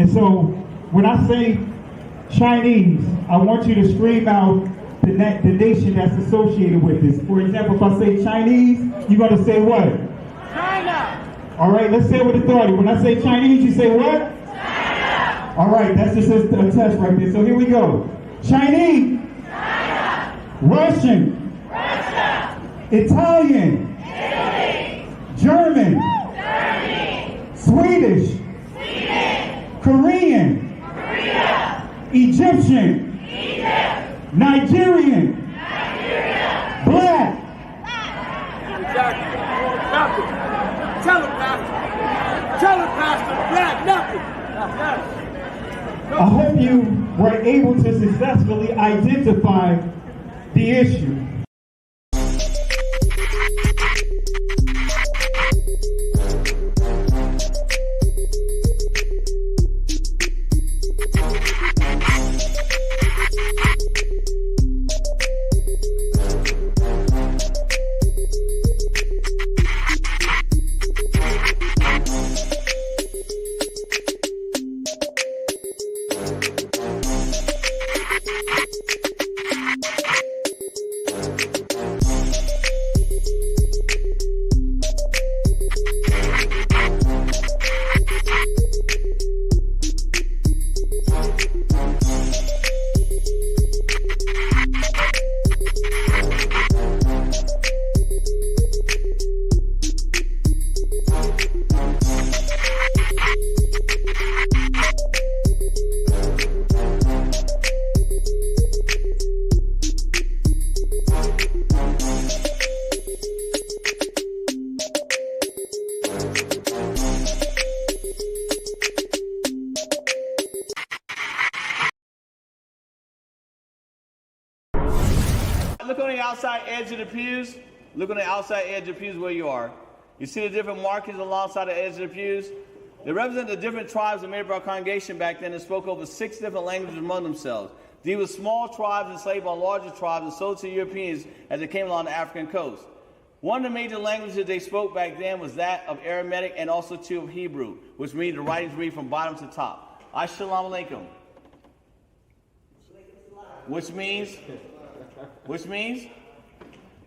And so when I say Chinese, I want you to scream out the nation that's associated with this. For example, if I say Chinese, you're going to say what? China. All right, let's say it with authority. When I say Chinese, you say what? China. All right, that's just a test right there. So here we go. Chinese. China. Russian. Russia. Italian. Italy. German. Germany. Swedish. Sweden. Korean. Korea. Egyptian. Egypt. Nigerian. Nigeria. Black. Exactly. Nothing. Tell him, Pastor. Tell him, Pastor. Black, nothing. I hope you were able to successfully identify the issue. Look on the outside edge of the pews. Look on the outside edge of the pews where you are. You see the different markings alongside the edge of the pews? They represent the different tribes that made up our congregation back then and spoke over 6 different languages among themselves. These were small tribes enslaved by larger tribes and sold to Europeans as they came along the African coast. One of the major languages they spoke back then was that of Aramaic and also two of Hebrew, which means the writings read from bottom to top. Assalamu alaikum. Which means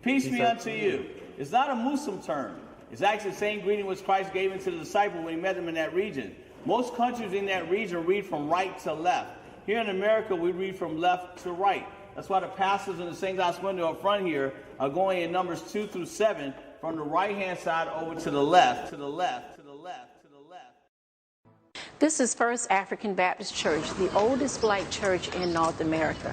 peace be unto you. It's not a Muslim term. It's actually the same greeting which Christ gave into the disciples when he met them in that region. Most countries in that region read from right to left. Here in America, we read from left to right. That's why the pastors in the St. Glass window up front here are going in numbers 2 through 7 from the right-hand side over to the left, to the left, to the left, to the left. This is First African Baptist Church, the oldest black church in North America.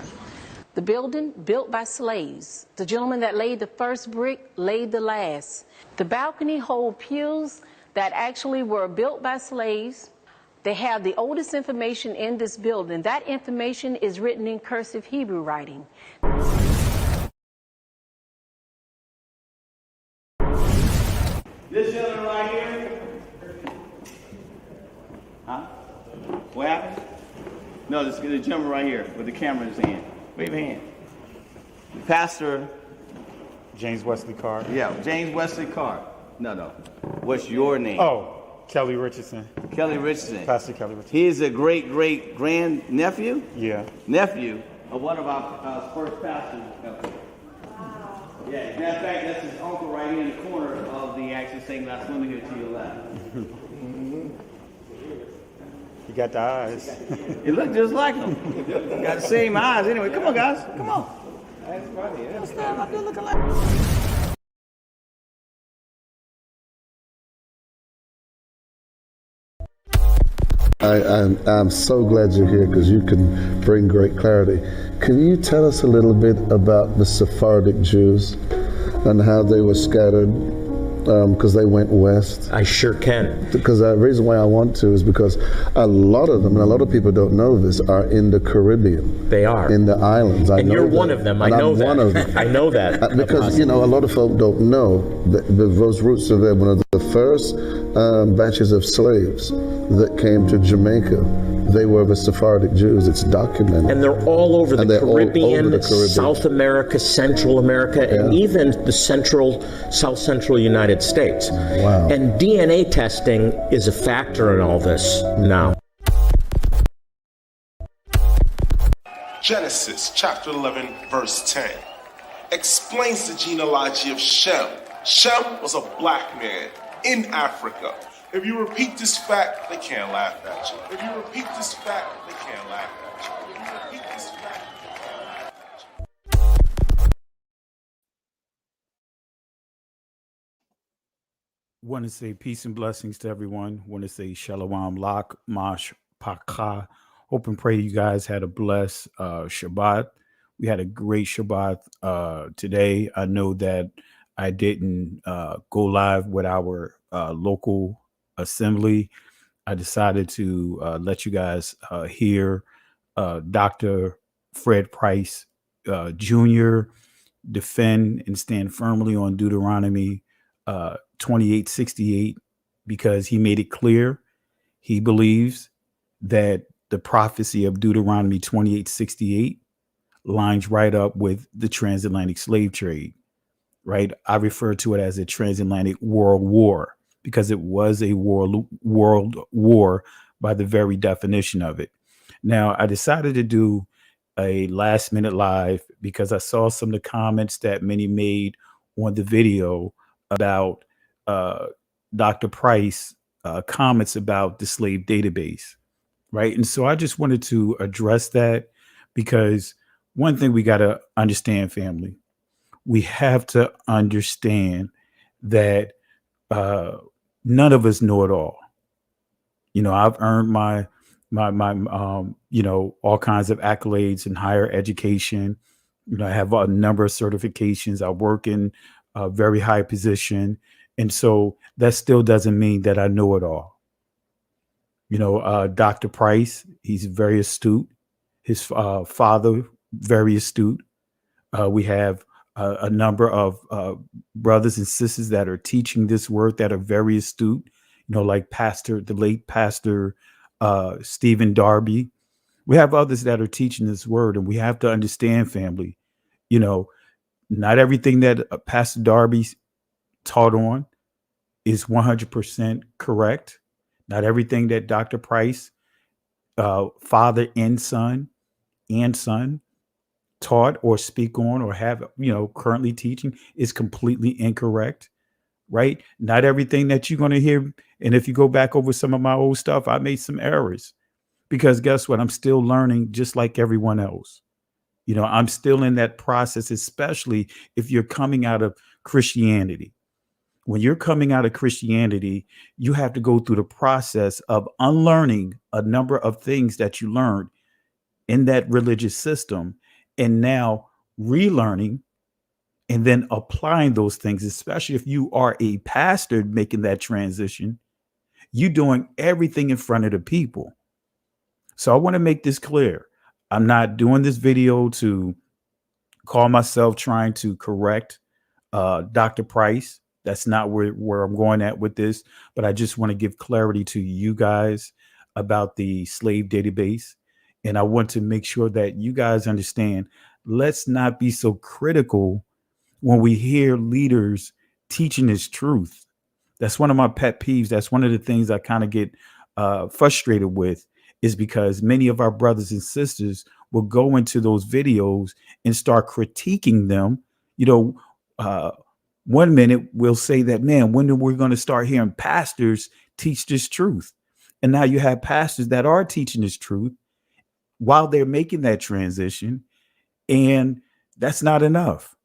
The building built by slaves. The gentleman that laid the first brick laid the last. The balcony hold pews that actually were built by slaves. They have the oldest information in this building. That information is written in cursive Hebrew writing. This gentleman right here. Huh? What happened? No, this the gentleman right here with the camera in his hand. Wave your hand. Pastor James Wesley Carr. Yeah, James Wesley Carr. No. What's your name? Oh, Kelly Richardson. Kelly Richardson. Pastor Kelly Richardson. He is a great-great-grand-nephew? Yeah. Nephew of one of our first pastors. Wow. Yeah, as a matter of fact, that's his uncle right here in the corner of the actual St. Glass window here to your left. He got the eyes. He looked just like him. Got the same eyes anyway. Come on, guys. Come on. That's funny. What's that up there looking like? I'm so glad you're here because you can bring great clarity. Can you tell us a little bit about the Sephardic Jews and how they were scattered because they went west? I sure can. Because the reason why I want to is because a lot of them, and a lot of people don't know this, are in the Caribbean. They are. In the islands. And you're one of them. I know that. I'm one of them. I know that. Because, a lot of folk don't know that those roots are there. One of the first batches of slaves that came to Jamaica, they were the Sephardic Jews. It's documented. And they're all over the Caribbean, over the Caribbean, South America, Central America, and even the South Central United States. Wow. And DNA testing is a factor in all this now. Genesis chapter 11, verse 10 explains the genealogy of Shem. Shem was a black man in Africa. If you repeat this fact, they can't laugh at you. If you repeat this fact, they can't laugh at you. If you repeat this fact, they can't laugh at you. Want to say peace and blessings to everyone. Want to say shalom lak mash paka. Hope and pray you guys had a blessed Shabbat. We had a great Shabbat today. I know that I didn't go live with our local assembly. I decided to let you guys hear Dr. Fred Price Jr. defend and stand firmly on Deuteronomy 28:68, because he made it clear he believes that the prophecy of Deuteronomy 28:68 lines right up with the transatlantic slave trade, right? I refer to it as a transatlantic world war because it was a world war by the very definition of it. Now, I decided to do a last minute live because I saw some of the comments that many made on the video about Dr. Price comments about the slave database, right? And so I just wanted to address that because one thing we got to understand, family, we have to understand that none of us know it all. You know, I've earned my all kinds of accolades in higher education. You know, I have a number of certifications. I work in a very high position. And so that still doesn't mean that I know it all. You know, Dr. Price, he's very astute. His father, very astute. We have a number of brothers and sisters that are teaching this word that are very astute, you know, like the late Pastor Stephen Darby. We have others that are teaching this word, and we have to understand, family, you know, not everything that Pastor Darby taught on is 100% correct. Not everything that Dr. Price, father and son, taught or speak on or have, you know, currently teaching is completely incorrect, right? Not everything that you're going to hear. And if you go back over some of my old stuff, I made some errors because guess what? I'm still learning just like everyone else. You know, I'm still in that process, especially if you're coming out of Christianity. When you're coming out of Christianity, you have to go through the process of unlearning a number of things that you learned in that religious system, and now relearning and then applying those things, especially if you are a pastor making that transition, you're doing everything in front of the people. So I want to make this clear. I'm not doing this video to call myself trying to correct Dr. Price. That's not where I'm going at with this, but I just want to give clarity to you guys about the slave database. And I want to make sure that you guys understand, let's not be so critical when we hear leaders teaching this truth. That's one of my pet peeves. That's one of the things I kind of get frustrated with, is because many of our brothers and sisters will go into those videos and start critiquing them. You know, one minute we'll say that, man, when are we going to start hearing pastors teach this truth? And now you have pastors that are teaching this truth while they're making that transition. And that's not enough.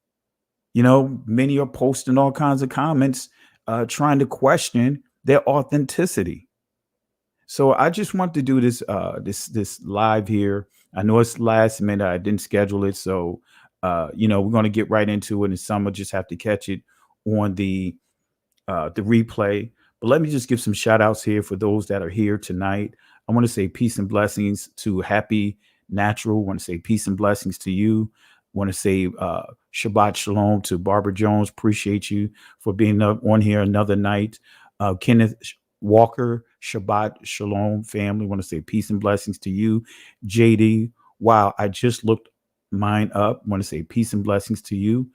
You know, many are posting all kinds of comments trying to question their authenticity. So I just want to do this this live here. I know it's last minute. I didn't schedule it. So, you know, we're going to get right into it, and some will just have to catch it on the replay. But let me just give some shout outs here for those that are here tonight. I want to say peace and blessings to Happy Natural. I want to say peace and blessings to you. I want to say Shabbat Shalom to Barbara Jones. Appreciate you for being on here another night. Kenneth Walker, Shabbat Shalom family. I want to say peace and blessings to you. JD, wow, I just looked mine up. I want to say peace and blessings to you.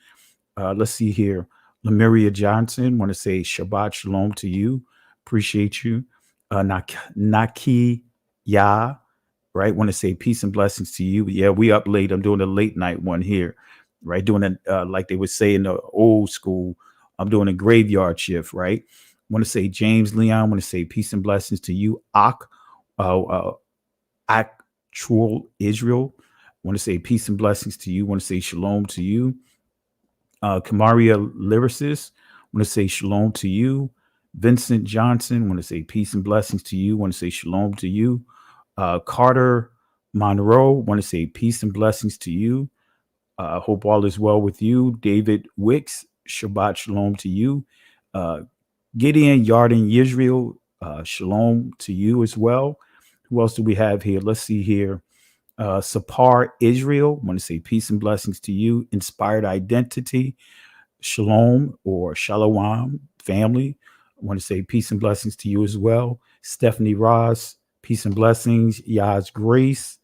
Let's see here. Lemuria Johnson, want to say Shabbat Shalom to you. Appreciate you. Naki Ya, right? Want to say peace and blessings to you. Yeah, we up late. I'm doing a late night one here, right? Doing it like they would say in the old school. I'm doing a graveyard shift, right? Want to say James Leon. Want to say peace and blessings to you. Actual Israel. Want to say peace and blessings to you. Want to say shalom to you. Kamaria Lyricist. Want to say shalom to you. Vincent Johnson. Want to say peace and blessings to you. Want to say shalom to you. Carter Monroe. Want to say peace and blessings to you. Hope all is well with you. David Wicks. Shabbat shalom to you. Gideon Yarden Israel. Shalom to you as well. Who else do we have here? Let's see here. Sapar Israel. Want to say peace and blessings to you. Inspired Identity. Shalom or Shalom family. I want to say peace and blessings to you as well. Stephanie Ross. Peace and blessings. Yah's Grace.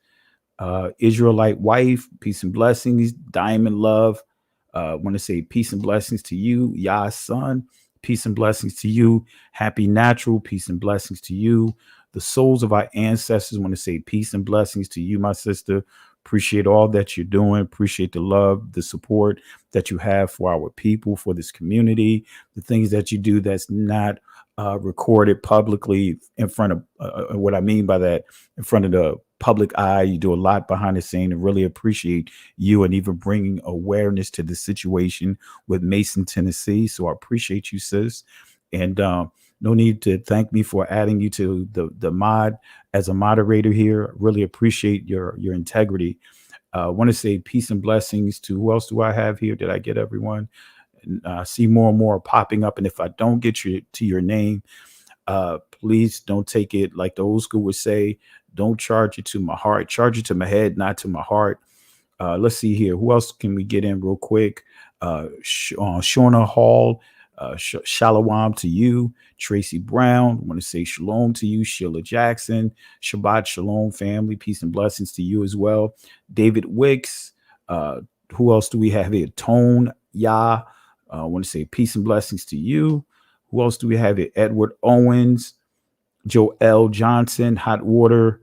Israelite wife. Peace and blessings. Diamond Love. Want to say peace and blessings to you. Yah's son. Peace and blessings to you. Happy Natural. Peace and blessings to you. The souls of our ancestors. Want to say peace and blessings to you, my sister. Appreciate all that you're doing. Appreciate the love, the support that you have for our people, for this community, the things that you do that's not recorded publicly in front of what I mean by that, in front of the public eye. You do a lot behind the scene, and really appreciate you and even bringing awareness to the situation with Mason, Tennessee. So I appreciate you, sis. And no need to thank me for adding you to the mod as a moderator here. Really appreciate your integrity. Want to say peace and blessings to who else do I have here? Did I get everyone? See more and more popping up. And if I don't get you to your name, please don't take it like the old school would say. Don't charge it to my heart. Charge it to my head, not to my heart. Let's see here. Who else can we get in real quick? Shona Hall. Shalom to you. Tracy Brown. Want to say shalom to you. Sheila Jackson. Shabbat shalom, family. Peace and blessings to you as well. David Wicks. Who else do we have here? Tone Yah. Want to say peace and blessings to you. Who else do we have here? Edward Owens. Joel Johnson. Hot Water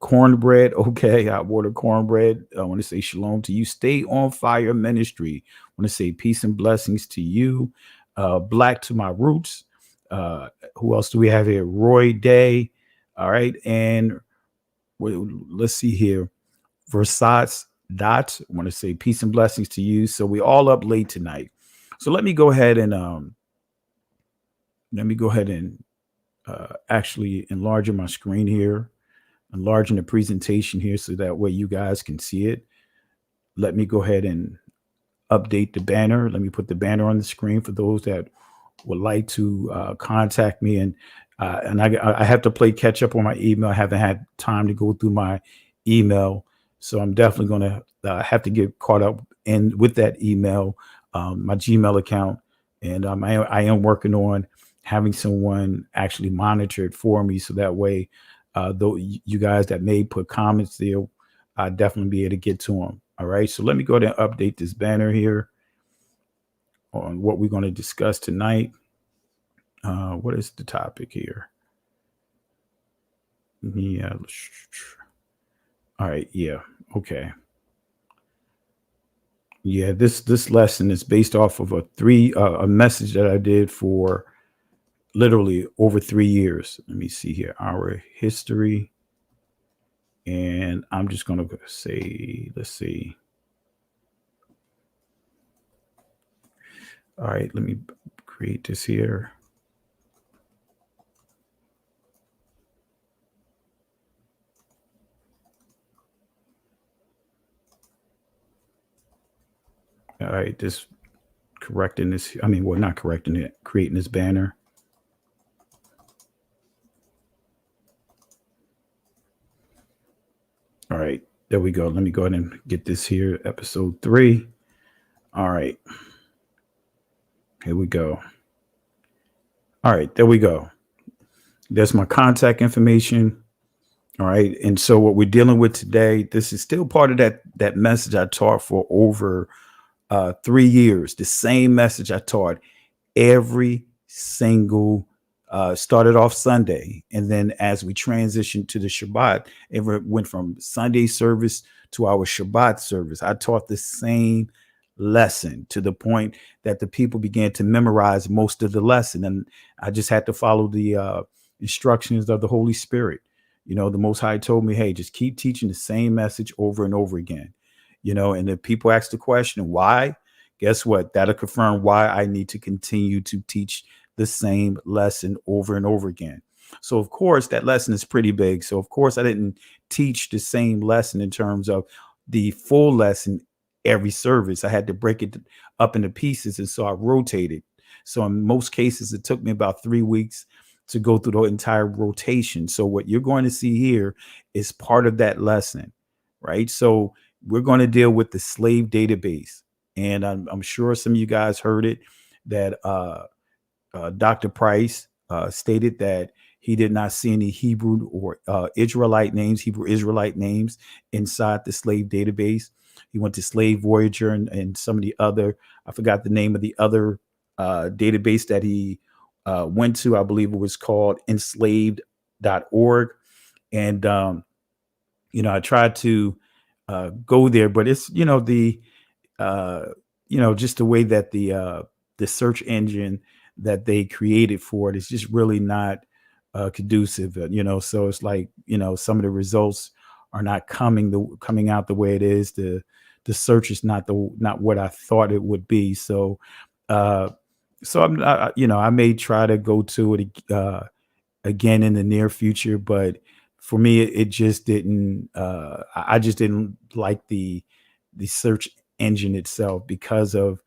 Cornbread. Okay, Hot Water Cornbread. I want to say shalom to you. Stay on Fire Ministry. Want to say peace and blessings to you. Black to My Roots. Who else do we have here? Roy Day. All right. And let's see here. Versace Dot. I want to say peace and blessings to you. So we all up late tonight. So let me go ahead and actually enlarge my screen here, enlarging the presentation here so that way you guys can see it. Let me go ahead and update the banner. Let me put the banner on the screen for those that would like to contact me. And I have to play catch up on my email. I haven't had time to go through my email. So I'm definitely going to have to get caught up with that email, my Gmail account. And I am working on having someone actually monitor it for me. So that way, though you guys that may put comments there, I'll definitely be able to get to them. All right. So let me go ahead and update this banner here on what we're going to discuss tonight. What is the topic here? Yeah. All right. Yeah. Okay. Yeah. This lesson is based off of a message that I did for literally over 3 years. Let me see here. Our history. And I'm just going to say, let's see. All right, let me create this here. All right, just correcting this. I mean, well, not correcting it, creating this banner. All right, there we go. Let me go ahead and get this here, episode 3. All right, here we go. All right, there we go. There's my contact information. All right, and so what we're dealing with today, this is still part of that message I taught for over 3 years. The same message I taught every single started off Sunday, and then as we transitioned to the Shabbat, it went from Sunday service to our Shabbat service. I taught the same lesson to the point that the people began to memorize most of the lesson, and I just had to follow the instructions of the Holy Spirit. The Most High told me, hey, just keep teaching the same message over and over again. And if people ask the question why, guess what? That'll confirm why I need to continue to teach the same lesson over and over again. So of course that lesson is pretty big. So of course I didn't teach the same lesson in terms of the full lesson every service. I had to break it up into pieces, and so I rotated. So in most cases it took me about 3 weeks to go through the entire rotation. So what you're going to see here is part of that lesson, right? So we're going to deal with the slave database, and I'm sure some of you guys heard it that Dr. Price stated that he did not see any Hebrew or Israelite names inside the slave database. He went to Slave Voyager and some of the other, I forgot the name of the other database that he went to. I believe it was called enslaved.org. And, I tried to go there, but it's, just the way that the search engine that they created for it is just really not conducive, so it's like, some of the results are not coming out the way it is. The search is not what I thought it would be. So I may try to go to it again in the near future, but for me, it just didn't, I just didn't like the search engine itself because of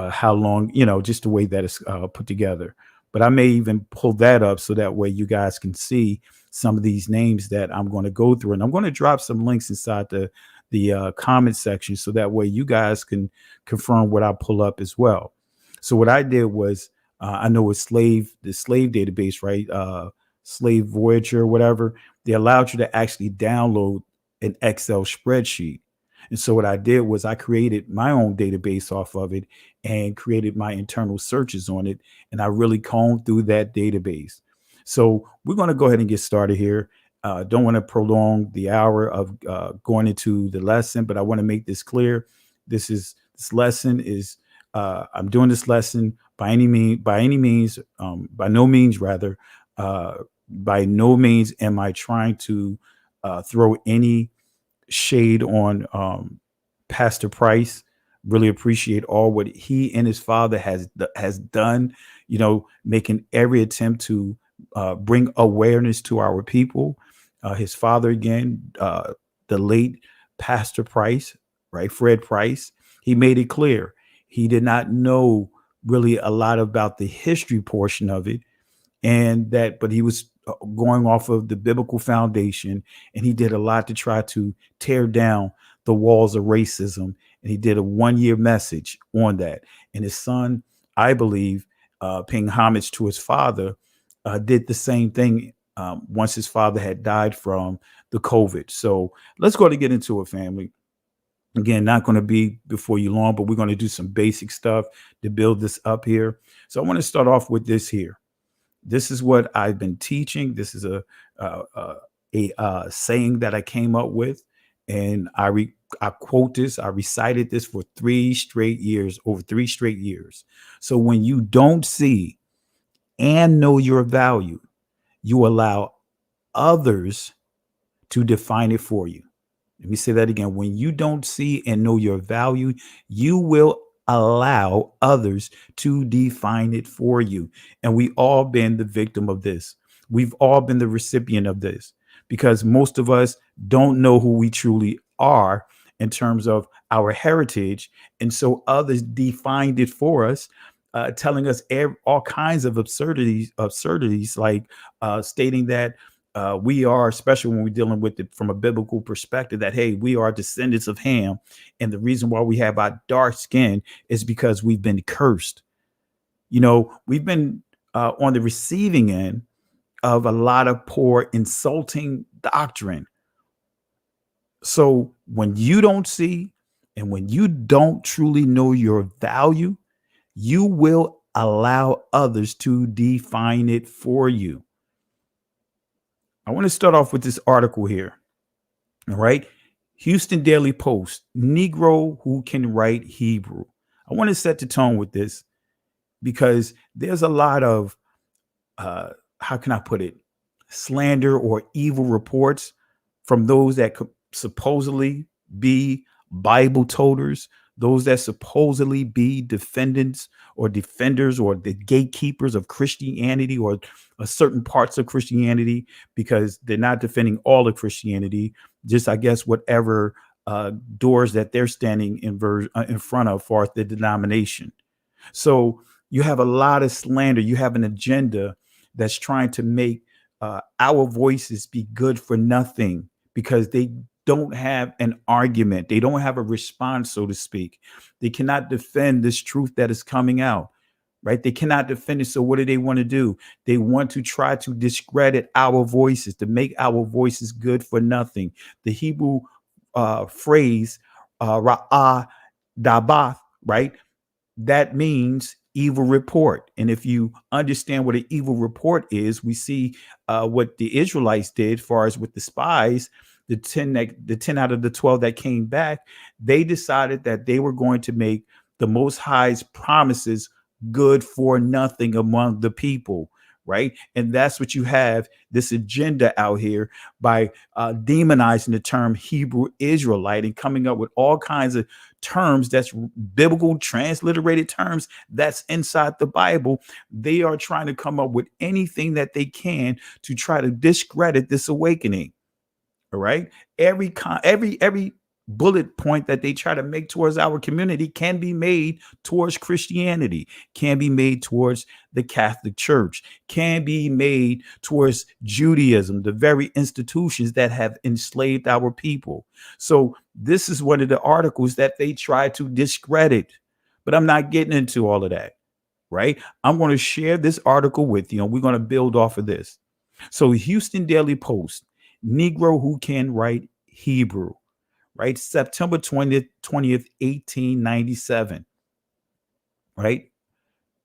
how long, just the way that it's put together. But I may even pull that up so that way you guys can see some of these names that I'm going to go through. And I'm going to drop some links inside the comment section so that way you guys can confirm what I pull up as well. So what I did was, I know it's the slave database, right? Slave Voyager or whatever. They allowed you to actually download an Excel spreadsheet. And so what I did was I created my own database off of it and created my internal searches on it. And I really combed through that database. So we're going to go ahead and get started here. Don't want to prolong the hour of going into the lesson, but I want to make this clear. I'm doing this lesson by no means am I trying to throw any shade on Pastor Price. Really appreciate all what he and his father has done, making every attempt to bring awareness to our people. His father, again, the late Pastor Price, right? Fred Price, he made it clear he did not know really a lot about the history portion of it, but he was going off of the biblical foundation, and he did a lot to try to tear down the walls of racism. And he did a 1-year message on that. And his son, I believe, paying homage to his father, did the same thing once his father had died from the COVID. So let's go to get into it, family. Again, not going to be before you long, but we're going to do some basic stuff to build this up here. So I want to start off with this here. This is what I've been teaching. This is a saying that I came up with, and I quote this. I recited this for over 3 straight years. So when you don't see and know your value, you allow others to define it for you. Let me say that again. When you don't see and know your value, you will allow others to define it for you. And we all been the victim of this. We've all been the recipient of this because most of us don't know who we truly are in terms of our heritage. And so others defined it for us, telling us all kinds of absurdities like stating that we are, especially when we're dealing with it from a biblical perspective, that, hey, we are descendants of Ham. And the reason why we have our dark skin is because we've been cursed. We've been on the receiving end of a lot of poor, insulting doctrine. So when you don't see and when you don't truly know your value, you will allow others to define it for you. I want to start off with this article here. All right. Houston Daily Post, Negro who can write Hebrew. I want to set the tone with this because there's a lot of, how can I put it, slander or evil reports from those that could supposedly be Bible toters, those that supposedly be defendants or defenders or the gatekeepers of Christianity or certain parts of Christianity, because they're not defending all of Christianity, just I guess whatever doors that they're standing in front of for the denomination. So you have a lot of slander. You have an agenda that's trying to make our voices be good for nothing because they don't have an argument. They don't have a response, so to speak. They cannot defend this truth that is coming out, right? They cannot defend it. So what do they want to do? They want to try to discredit our voices, to make our voices good for nothing. The Hebrew phrase, ra'ah dabath, right? That means evil report. And if you understand what an evil report is, we see what the Israelites did as far as with the spies, the 10 out of the 12 that came back, they decided that they were going to make the Most High's promises good for nothing among the people, right? And that's what you have, this agenda out here by demonizing the term Hebrew Israelite and coming up with all kinds of terms that's biblical transliterated terms that's inside the Bible. They are trying to come up with anything that they can to try to discredit this awakening. All right. Every bullet point that they try to make towards our community can be made towards Christianity, can be made towards the Catholic Church, can be made towards Judaism, the very institutions that have enslaved our people. So this is one of the articles that they try to discredit, but I'm not getting into all of that, right? I'm going to share this article with you and we're going to build off of this. So Houston Daily Post, Negro who can write Hebrew, right? September 20th, 1897, right?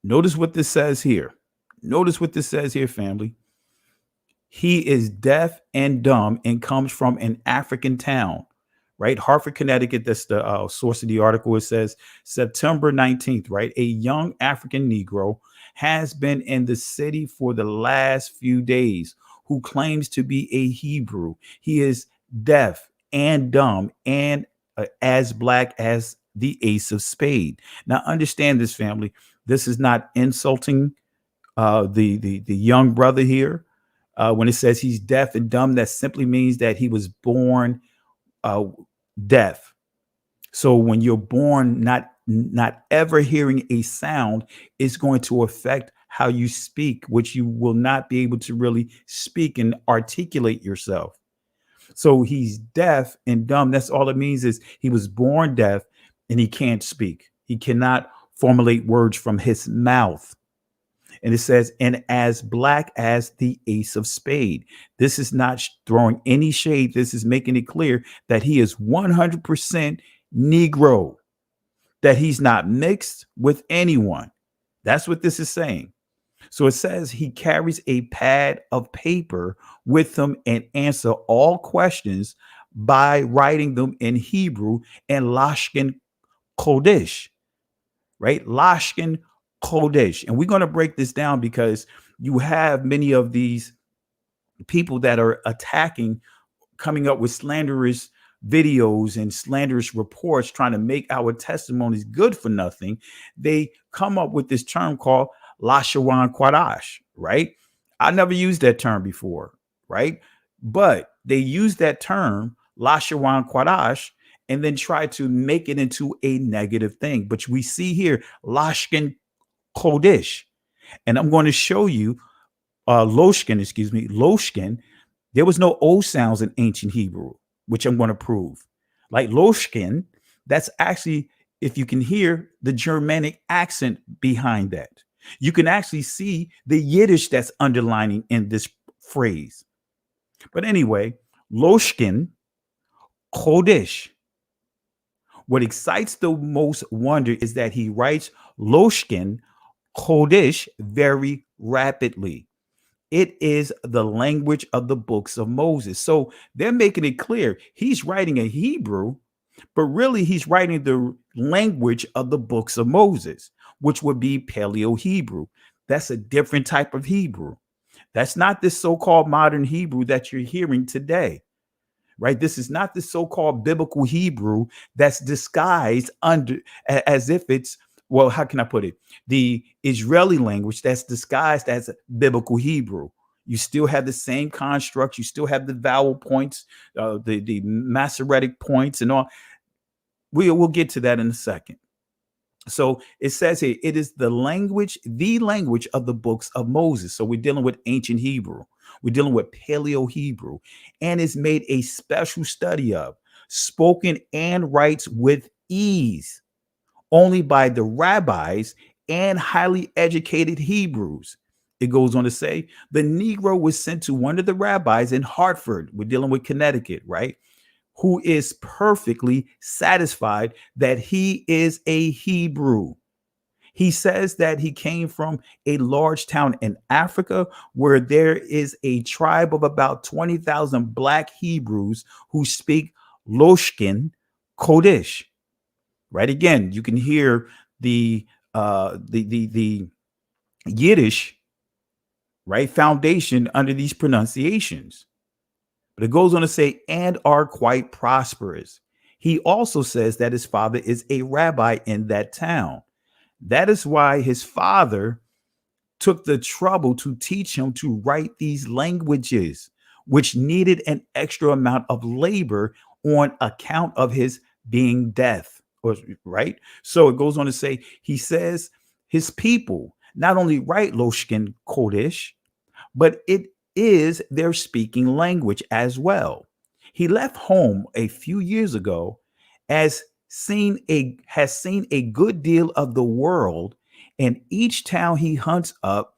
Notice what this says here. Notice what this says here, family. He is deaf and dumb and comes from an African town, right? Hartford, Connecticut. That's the source of the article. It says September 19th, right? A young African Negro has been in the city for the last few days who claims to be a Hebrew. He is deaf and dumb and as black as the ace of spade. Now, understand this, family. This is not insulting the young brother here. When it says he's deaf and dumb, that simply means that he was born deaf. So when you're born not ever hearing a sound, it's going to affect how you speak, which you will not be able to really speak and articulate yourself. So he's deaf and dumb. That's all it means is he was born deaf and he can't speak. He cannot formulate words from his mouth. And it says, and as black as the ace of spade. This is not throwing any shade. This is making it clear that he is 100% Negro, that he's not mixed with anyone. That's what this is saying. So it says he carries a pad of paper with him and answer all questions by writing them in Hebrew and Lashon Kodesh, right? Lashon Kodesh. And we're going to break this down because you have many of these people that are attacking, coming up with slanderous videos and slanderous reports, trying to make our testimonies good for nothing. They come up with this term called Lashon Kodesh, right? I never used that term before, right? But they use that term, Lashon Kodesh, and then try to make it into a negative thing. But we see here, Lashon Kodesh. And I'm going to show you Loshkin. There was no O sounds in ancient Hebrew, which I'm going to prove. Like Loshkin, that's actually, if you can hear the Germanic accent behind that. You can actually see the Yiddish that's underlining in this phrase. But anyway, Loshkin Kodesh. What excites the most wonder is that he writes Loshkin Kodesh very rapidly. It is the language of the books of Moses. So they're making it clear he's writing a Hebrew, but really he's writing the language of the books of Moses, which would be Paleo Hebrew. That's a different type of Hebrew. That's not this so-called modern Hebrew that you're hearing today, right? This is not the so-called biblical Hebrew that's disguised under as if it's, well, how can I put it? The Israeli language that's disguised as biblical Hebrew. You still have the same construct. You still have the vowel points, the Masoretic points, and all. We'll get to that in a second. So it says here, it is the language of the books of Moses. So we're dealing with ancient Hebrew. We're dealing with Paleo Hebrew, and it's made a special study of, spoken and writes with ease only by the rabbis and highly educated Hebrews. It goes on to say, the Negro was sent to one of the rabbis in Hartford. We're dealing with Connecticut, right? Who is perfectly satisfied that he is a Hebrew. He says that he came from a large town in Africa where there is a tribe of about 20,000 Black Hebrews who speak Loshkin Kodesh. Right? Again, you can hear the Yiddish, right, foundation under these pronunciations. But it goes on to say, and are quite prosperous. He also says that his father is a rabbi in that town. That is why his father took the trouble to teach him to write these languages, which needed an extra amount of labor on account of his being deaf. Right? So it goes on to say, he says his people not only write Loshkin Kodesh, but it is their speaking language as well. He left home a few years ago, has seen a good deal of the world, and each town he hunts up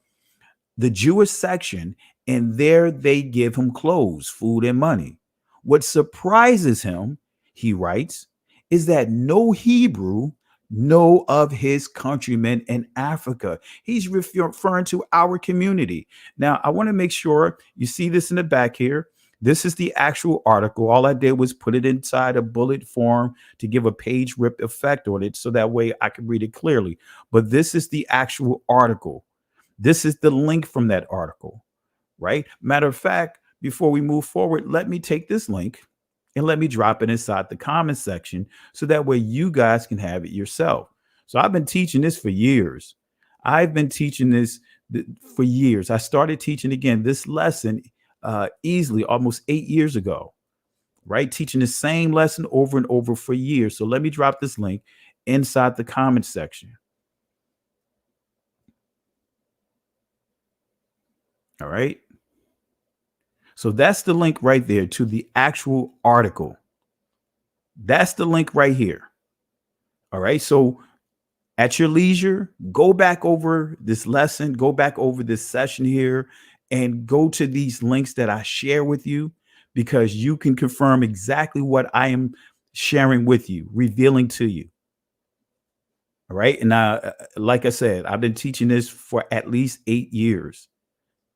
the Jewish section, and there they give him clothes, food, and money. What surprises him, he writes, is that no Hebrew know of his countrymen in Africa. He's referring to our community. Now, I want to make sure you see this in the back here. This is the actual article. All I did was put it inside a bullet form to give a page rip effect on it, so that way I can read it clearly. But this is the actual article. This is the link from that article, right? Matter of fact, before we move forward, let me take this link and let me drop it inside the comment section so that way you guys can have it yourself. So I've been teaching this for years. I've been teaching this for years. I started teaching again this lesson easily almost 8 years ago, right? Teaching the same lesson over and over for years. So let me drop this link inside the comment section. All right. So that's the link right there to the actual article. That's the link right here. All right. So at your leisure, go back over this lesson, go back over this session here, and go to these links that I share with you, because you can confirm exactly what I am sharing with you, revealing to you. All right. And like I said, I've been teaching this for at least 8 years.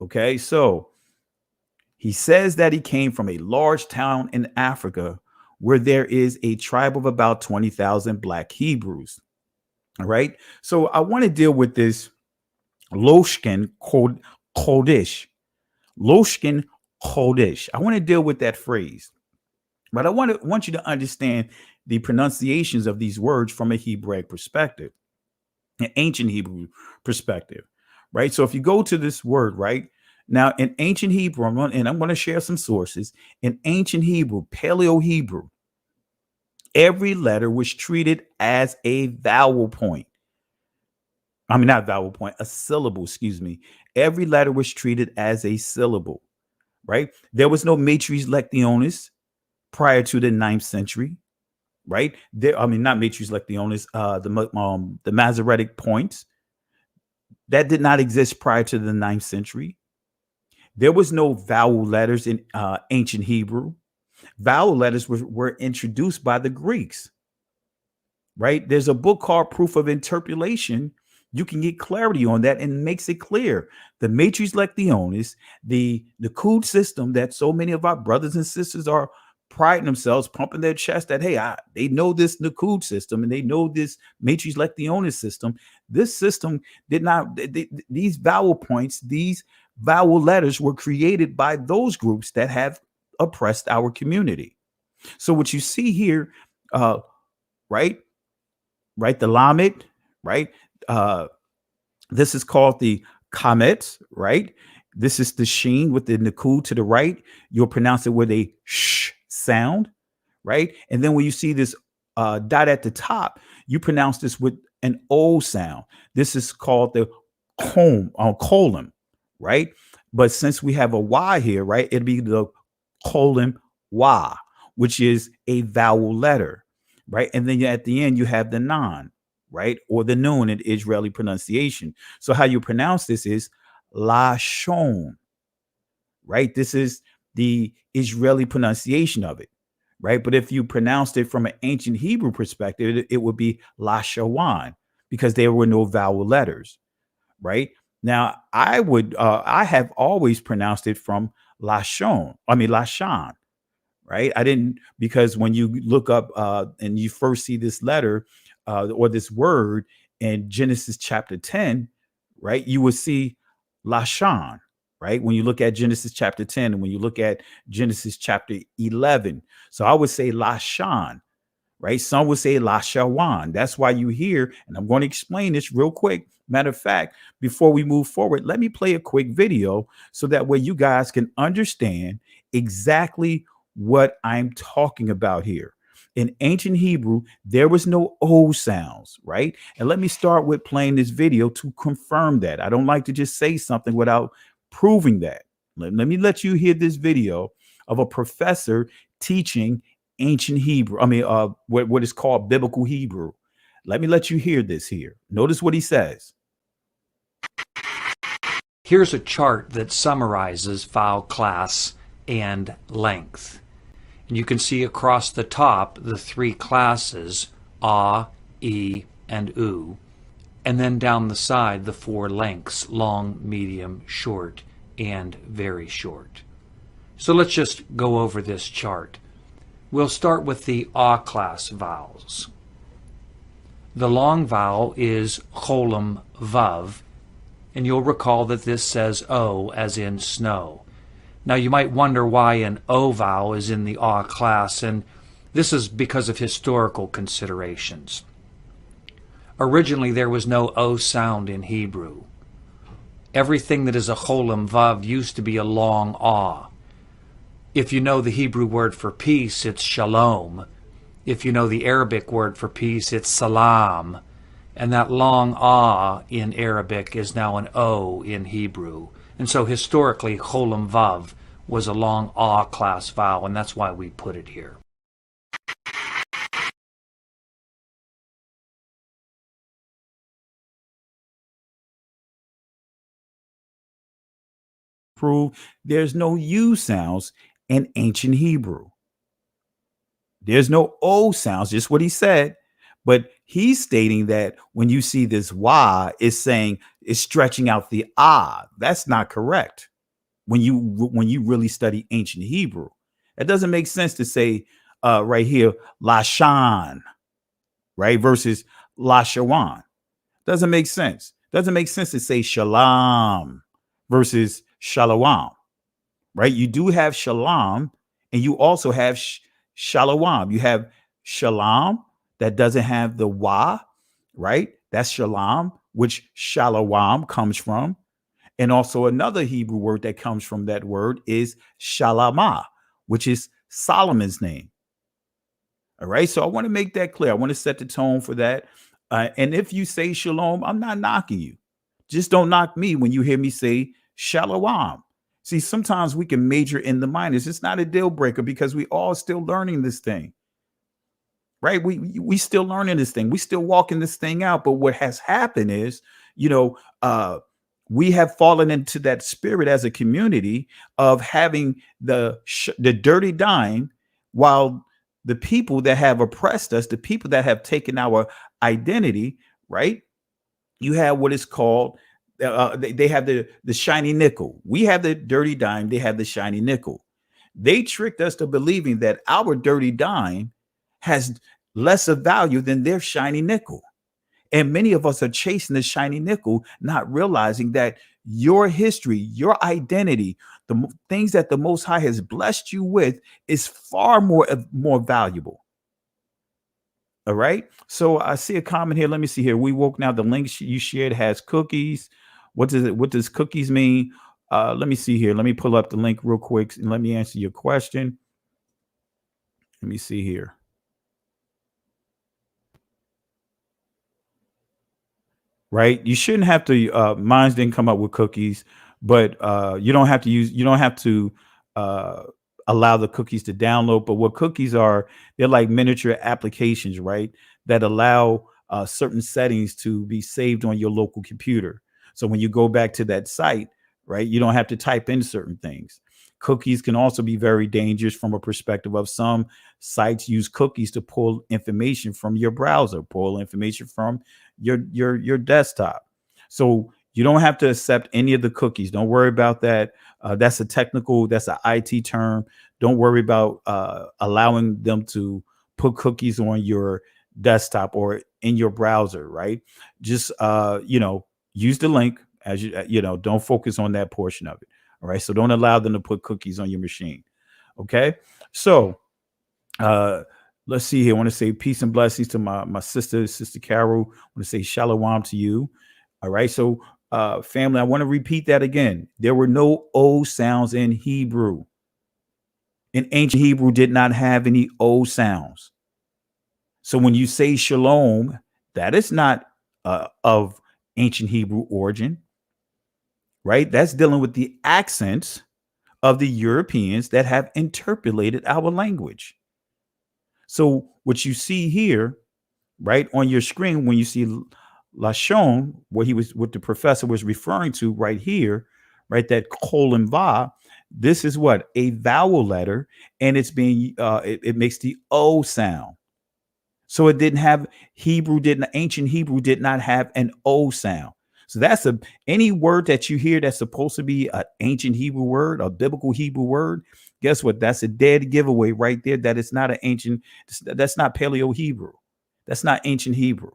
Okay. So he says that he came from a large town in Africa where there is a tribe of about 20,000 Black Hebrews. All right. So I want to deal with this Loshkin Kodesh. Loshkin Kodesh. I want to deal with that phrase. But I want you to understand the pronunciations of these words from a Hebraic perspective, an ancient Hebrew perspective. Right. So if you go to this word, right, now, in ancient Hebrew, I'm going to share some sources. In ancient Hebrew, Paleo Hebrew, every letter was treated as a vowel point. I mean, not vowel point, a syllable, excuse me. Every letter was treated as a syllable, right? There was no matres lectionis prior to the 9th century, right? Not matres lectionis, the Masoretic points. That did not exist prior to the 9th century. There was no vowel letters in ancient Hebrew. Vowel letters were introduced by the Greeks, right? There's a book called Proof of Interpolation You can get clarity on that, and it makes it clear. The matrix lectionis, the Nakud system that so many of our brothers and sisters are priding themselves, pumping their chest that, hey, they know this Nakud system and they know this matrix lectionis system. This system did not, these vowel points, these vowel letters were created by those groups that have oppressed our community. So what you see here, right, the Lamed, right? This is called the Kamet, right? This is the Sheen with the Nakud to the right. You'll pronounce it with a sh sound, right? And then when you see this dot at the top, you pronounce this with an O sound. This is called the colon, right? But since we have a Y here, right, it'd be the colon Y, which is a vowel letter, right? And then at the end, you have the non, right? Or the noon in Israeli pronunciation. So how you pronounce this is Lashon, right? This is the Israeli pronunciation of it, right? But if you pronounced it from an ancient Hebrew perspective, it would be Lashawan, because there were no vowel letters, right? Now, I have always pronounced it from Lashan, right? I didn't, because when you look up and you first see this letter or this word in Genesis chapter 10, right, you will see Lashan, right? When you look at Genesis chapter 10 and when you look at Genesis chapter 11. So I would say Lashan, right? Some would say Lashawan. That's why you hear, and I'm going to explain this real quick. Matter of fact, before we move forward, let me play a quick video so that way you guys can understand exactly what I'm talking about here. In ancient Hebrew, there was no O sounds, right? And let me start with playing this video to confirm that. I don't like to just say something without proving that. Let me let you hear this video of a professor teaching ancient Hebrew. What is called biblical Hebrew. Let me let you hear this here. Notice what he says. Here's a chart that summarizes vowel class and length. And you can see across the top the three classes, A, E, and U. And then down the side the four lengths, long, medium, short, and very short. So let's just go over this chart. We'll start with the A class vowels. The long vowel is cholam vav, and you'll recall that this says O as in snow. Now you might wonder why an O vowel is in the A class, and this is because of historical considerations. Originally there was no O sound in Hebrew. Everything that is a cholam vav used to be a long A. If you know the Hebrew word for peace, it's shalom. If you know the Arabic word for peace, it's salam. And that long ah in Arabic is now an O in Hebrew. And so historically, cholam vav was a long ah class vowel, and that's why we put it here. Prove there's no U sounds in ancient Hebrew. There's no O sounds, just what he said. But he's stating that when you see this Y, it's saying it's stretching out the ah. That's not correct. When you really study ancient Hebrew, it doesn't make sense to say right here Lashan, right, versus Lashawan. Doesn't make sense. Doesn't make sense to say Shalom versus Shalom, right? You do have Shalom, and you also have Shalom. You have Shalom that doesn't have the wa, right? That's Shalom, which Shalom comes from. And also another Hebrew word that comes from that word is Shalama, which is Solomon's name. All right. So I want to make that clear. I want to set the tone for that. And if you say shalom, I'm not knocking you. Just don't knock me when you hear me say shalom. See, sometimes we can major in the minors. It's not a deal breaker because we all still learning this thing. Right? We still learning this thing. We still walking this thing out. But what has happened is, we have fallen into that spirit as a community of having the dirty dime, while the people that have oppressed us, the people that have taken our identity, right, you have what is called, they have the shiny nickel. We have the dirty dime. They have the shiny nickel. They tricked us to believing that our dirty dime has less of value than their shiny nickel. And many of us are chasing the shiny nickel, not realizing that your history, your identity, things that the Most High has blessed you with is far more valuable. All right. So I see a comment here. Let me see here. We woke now. The link you shared has cookies. What does cookies mean? Let me see here. Let me pull up the link real quick and let me answer your question. Let me see here. Right? You shouldn't have to, mine didn't come up with cookies, but you don't have to allow the cookies to download. But what cookies are, they're like miniature applications, right? That allow certain settings to be saved on your local computer. So when you go back to that site, right, you don't have to type in certain things. Cookies can also be very dangerous from a perspective of some sites use cookies to pull information from your browser, pull information from your desktop. So you don't have to accept any of the cookies. Don't worry about that. That's an IT term. Don't worry about allowing them to put cookies on your desktop or in your browser, right? Just use the link as don't focus on that portion of it. All right. So don't allow them to put cookies on your machine. Okay. So let's see here. I want to say peace and blessings to my sister Carol. I want to say shalom to you. All right. So family, I want to repeat that again. There were no O sounds in Hebrew. In ancient Hebrew did not have any O sounds. So when you say shalom, that is not of ancient Hebrew origin, right? That's dealing with the accents of the Europeans that have interpolated our language. So what you see here, right, on your screen, when you see Lashon, what the professor was referring to right here, right, that colon va, this is what a vowel letter, and it's being it makes the O sound. So it didn't have ancient Hebrew did not have an O sound. So that's any word that you hear that's supposed to be an ancient Hebrew word, a biblical Hebrew word. Guess what? That's a dead giveaway right there. That it's not that's not Paleo Hebrew. That's not ancient Hebrew.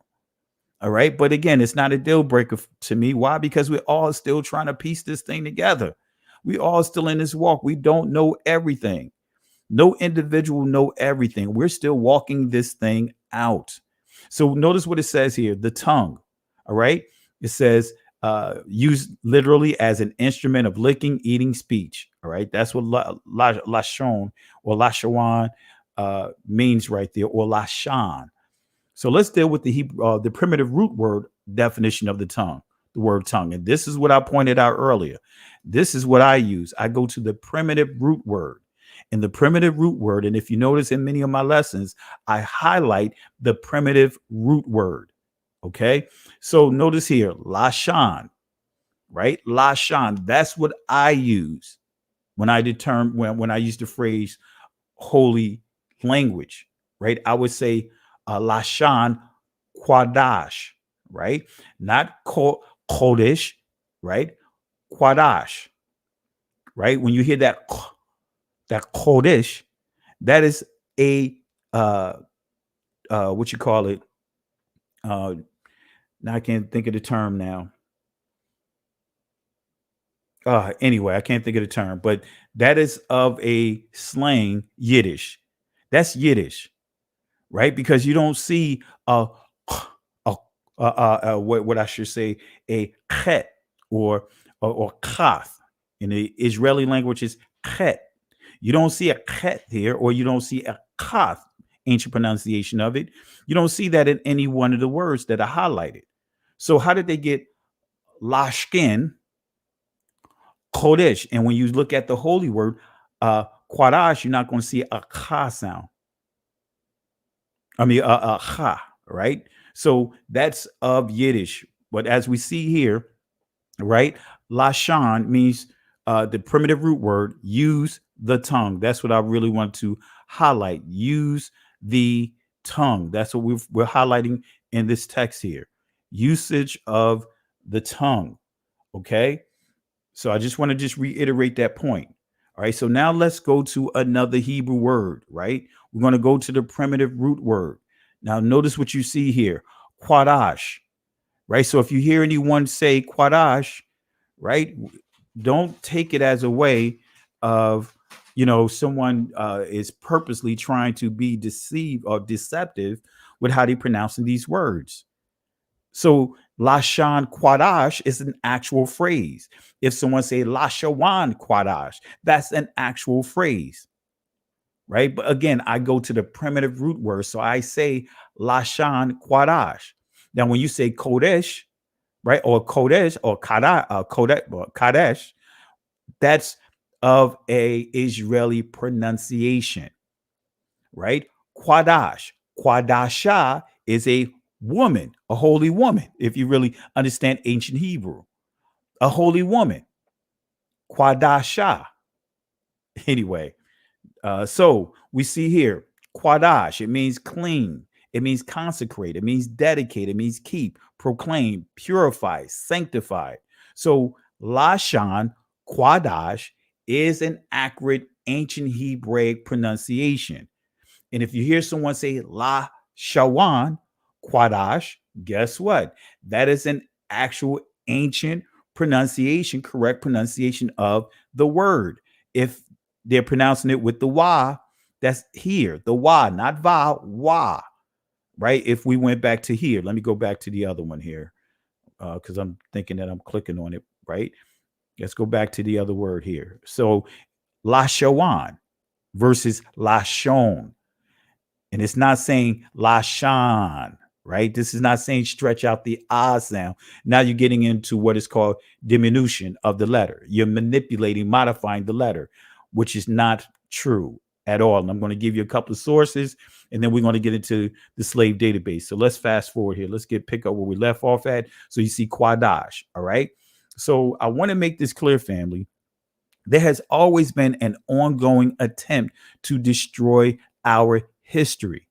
All right. But again, it's not a deal breaker to me. Why? Because we're all still trying to piece this thing together. We all still in this walk. We don't know everything. No individual know everything. We're still walking this thing out. So notice what it says here, the tongue. All right. It says used literally as an instrument of licking, eating, speech. All right. That's what lashon or lashawan means right there, or lashan. So let's deal with the primitive root word definition of the tongue, the word tongue. And this is what I pointed out earlier. This is what I use. I go to the primitive root word. And the primitive root word, and if you notice in many of my lessons, I highlight the primitive root word. Okay. So notice here, lashan, right? Lashan. That's what I use when I when I use the phrase holy language, right? I would say lashan quadash, right? Not kodesh, right? Quadash, right? When you hear that kodesh, that is a what you call it? Now I can't think of the term now. Anyway, I can't think of the term, but that is of a slang Yiddish. That's Yiddish, right? Because you don't see what I should say, a chet or kath. In the Israeli language is chet. You don't see a chet here, or you don't see a kath, ancient pronunciation of it. You don't see that in any one of the words that are highlighted. So how did they get lashkin, kodesh? And when you look at the holy word, quadash, you're not going to see a ka sound. I mean, a ha, right? So that's of Yiddish. But as we see here, right, lashan means the primitive root word, use the tongue. That's what I really want to highlight. Use the tongue. That's what we're highlighting in this text here. usage of the tongue. Okay. So I just want to just reiterate that point. All right. So now let's go to another Hebrew word, right? We're going to go to the primitive root word. Now notice what you see here, quadash, right? So if you hear anyone say quadash, right, don't take it as a way of, someone is purposely trying to be deceived or deceptive with how they pronouncing these words. So Lashan Quadash is an actual phrase. If someone say Lashawan Quadash, that's an actual phrase, right? But again, I go to the primitive root word. So I say Lashan Quadash. Now, when you say Kodesh, right, or Kodesh or Kadesh, that's of a Israeli pronunciation, right? Quadash. Quadasha is a woman, a holy woman, if you really understand ancient Hebrew. A holy woman. Quadasha. Anyway, so we see here, Quadash, it means clean, it means consecrate, it means dedicate, it means keep, proclaim, purify, sanctify. So Lashon, Quadash, is an accurate ancient Hebraic pronunciation. And if you hear someone say La Shawan, Quadash, guess what? That is an actual ancient pronunciation, correct pronunciation of the word. If they're pronouncing it with the wa, that's here, the wa, not va, wa, right? If we went back to here, let me go back to the other one here because I'm thinking that I'm clicking on it, right? Let's go back to the other word here. So La Shawan versus La Shon. And it's not saying Lashan, right? This is not saying stretch out the ah sound. Now you're getting into what is called diminution of the letter. You're manipulating, modifying the letter, which is not true at all. And I'm going to give you a couple of sources, and then we're going to get into the slave database. So let's fast forward here. Let's pick up where we left off at. So you see Quadash, all right? So I want to make this clear, family. There has always been an ongoing attempt to destroy our history,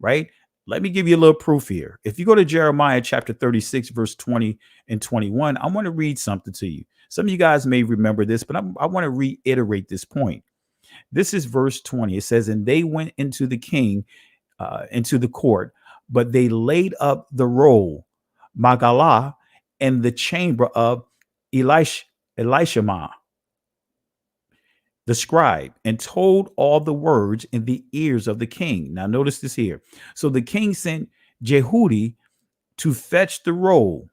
right? Let me give you a little proof here. If you go to Jeremiah chapter 36, verse 20 and 21, I want to read something to you. Some of you guys may remember this, but I want to reiterate this point. This is verse 20. It says, and they went into the king, into the court, but they laid up the roll, Magalah, in the chamber of Elishama, the scribe, and told all the words in the ears of the king. Now notice this here. So the king sent Jehudi to fetch the roll,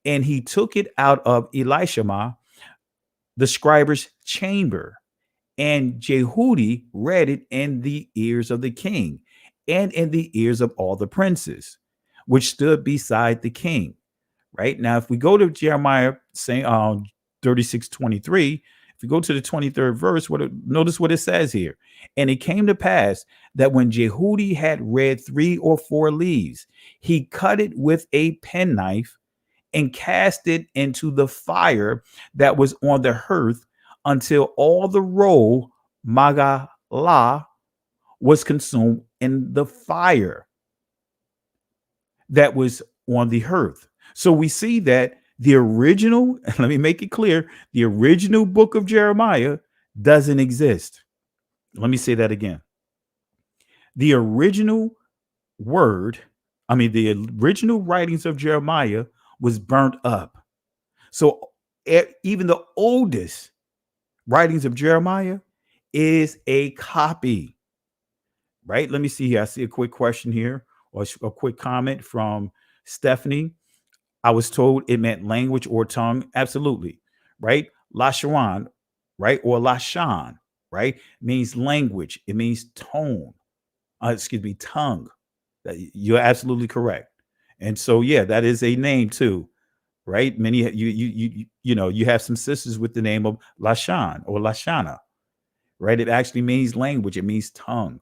and he took it out of Elishama, the scribe's chamber, and Jehudi read it in the ears of the king and in the ears of all the princes, which stood beside the king. Right now, if we go to Jeremiah saying 36:23, if you go to the 23rd verse, notice what it says here. And it came to pass that when Jehudi had read 3 or 4 leaves, he cut it with a penknife and cast it into the fire that was on the hearth until all the roll, Magalah, was consumed in the fire that was on the hearth. So we see that the original, let me make it clear, the original book of Jeremiah doesn't exist. Let me say that again. The original the original writings of Jeremiah was burnt up. So even the oldest writings of Jeremiah is a copy, right? Let me see here. I see a quick question here or a quick comment from Stephanie. I was told it meant language or tongue. Absolutely. Right. Lashawan, right. Or Lashan, right. Means language. It means tone. Tongue. You're absolutely correct. And so, yeah, that is a name too. Right. Many, you have some sisters with the name of Lashan or Lashana. Right. It actually means language. It means tongue.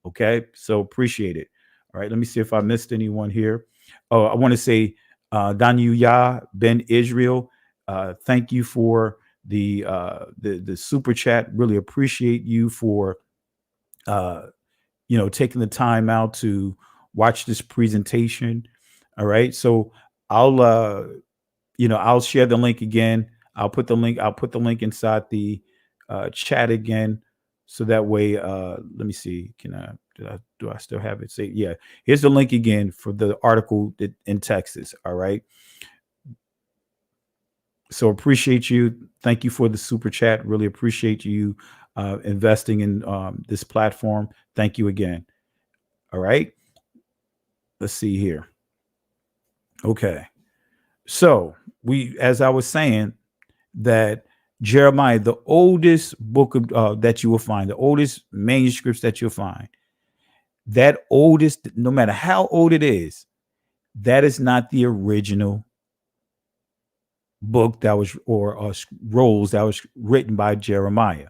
Okay. So appreciate it. All right. Let me see if I missed anyone here. Oh, I want to say, Danyuya Ben Israel, thank you for the super chat. Really appreciate you for taking the time out to watch this presentation. All right, so I'll I'll share the link again. I'll put the link inside the chat again, so that way, let me see. Do I still have it? Say, yeah. Here's the link again for the article in Texas. All right. So appreciate you. Thank you for the super chat. Really appreciate you investing in this platform. Thank you again. All right. Let's see here. Okay. So as I was saying, that Jeremiah, the oldest book of that you will find, the oldest manuscripts that you'll find, that oldest, no matter how old it is, that is not the original book that was or scrolls that was written by Jeremiah,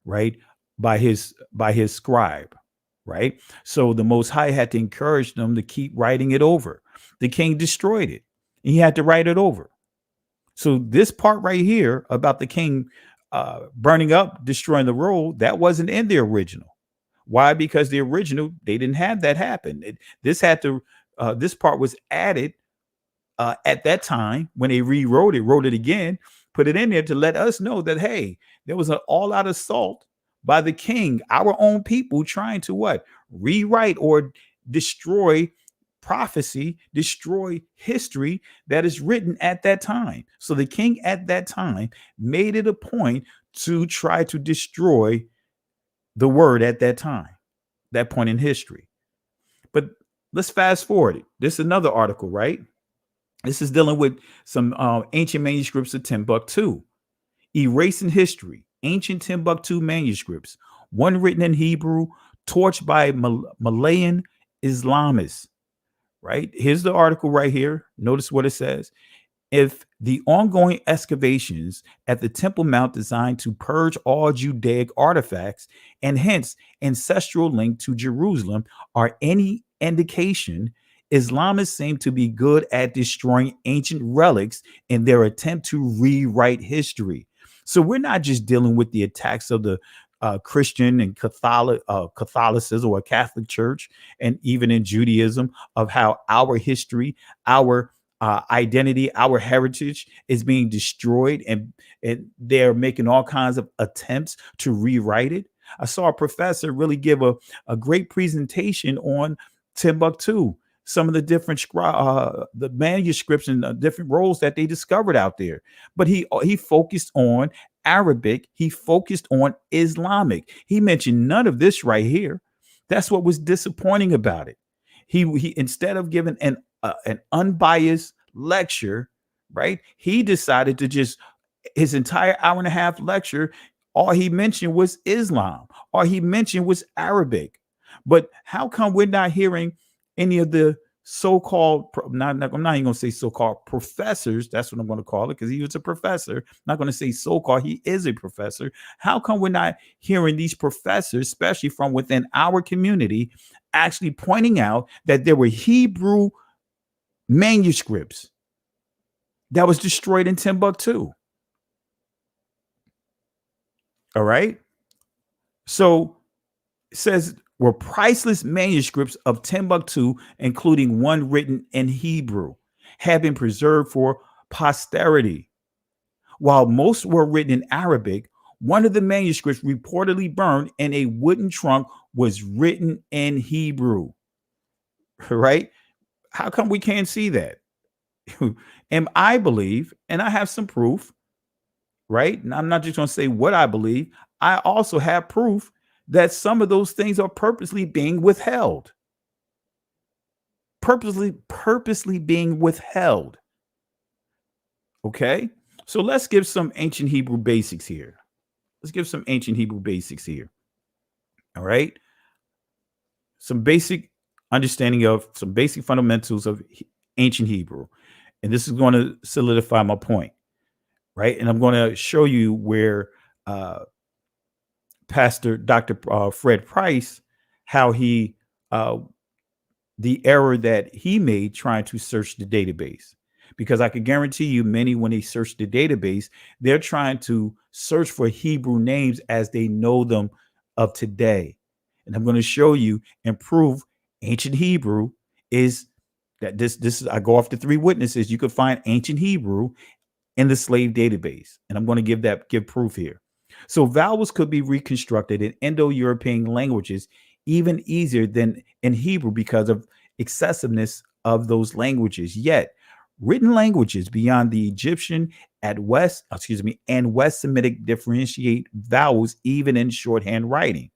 right? By his scribe, right? So the Most High had to encourage them to keep writing it over. The king destroyed it, and he had to write it over. So this part right here about the king burning up, destroying the roll, that wasn't in the original. Why? Because the original, they didn't have that happen. This part was added at that time when they wrote it again, put it in there to let us know that, hey, there was an all-out assault by the king, our own people, trying to what? Rewrite or destroy prophecy, destroy history that is written at that time. So the king at that time made it a point to try to destroy the word at that time, that point in history. But let's fast forward it. This is another article, right? This is dealing with some ancient manuscripts of Timbuktu, erasing history, ancient Timbuktu manuscripts, one written in Hebrew, torched by Malayan Islamists, right? Here's the article right here. Notice what it says. If the ongoing excavations at the Temple Mount designed to purge all Judaic artifacts and hence ancestral link to Jerusalem are any indication, Islamists seem to be good at destroying ancient relics in their attempt to rewrite history. So we're not just dealing with the attacks of the Christian and Catholicism or Catholic Church, and even in Judaism, of how our history, our identity, our heritage is being destroyed, and they're making all kinds of attempts to rewrite it. I saw a professor really give a great presentation on Timbuktu, some of the different the manuscripts and different roles that they discovered out there. But he focused on Arabic. He focused on Islamic. He mentioned none of this right here. That's what was disappointing about it. He instead of giving an unbiased lecture, right? He decided to just his entire hour and a half lecture. All he mentioned was Islam. All he mentioned was Arabic. But how come we're not hearing any of the so-called, I'm not even going to say so-called professors. That's what I'm going to call it, because he was a professor. I'm not going to say so-called. He is a professor. How come we're not hearing these professors, especially from within our community, actually pointing out that there were Hebrew manuscripts that was destroyed in Timbuktu? All right. So it says were priceless manuscripts of Timbuktu, including one written in Hebrew, have been preserved for posterity. While most were written in Arabic, one of the manuscripts reportedly burned in a wooden trunk was written in Hebrew. Right? How come we can't see that? And I believe, and I have some proof, right? And I'm not just going to say what I believe. I also have proof that some of those things are purposely being withheld. Purposely being withheld. Okay? So let's give some ancient Hebrew basics here. All right? Some basic understanding of some basic fundamentals of ancient Hebrew. And this is going to solidify my point, right? And I'm going to show you where Pastor Dr. Fred Price, how he, the error that he made trying to search the database. Because I can guarantee you many, when they search the database, they're trying to search for Hebrew names as they know them of today. And I'm going to show you and prove ancient Hebrew is That this is, I go off the three witnesses. You could find ancient Hebrew in the slave database, and I'm going to give proof here. So vowels could be reconstructed in Indo-European languages even easier than in Hebrew because of excessiveness of those languages. Yet written languages beyond the Egyptian and West Semitic differentiate vowels even in shorthand writing.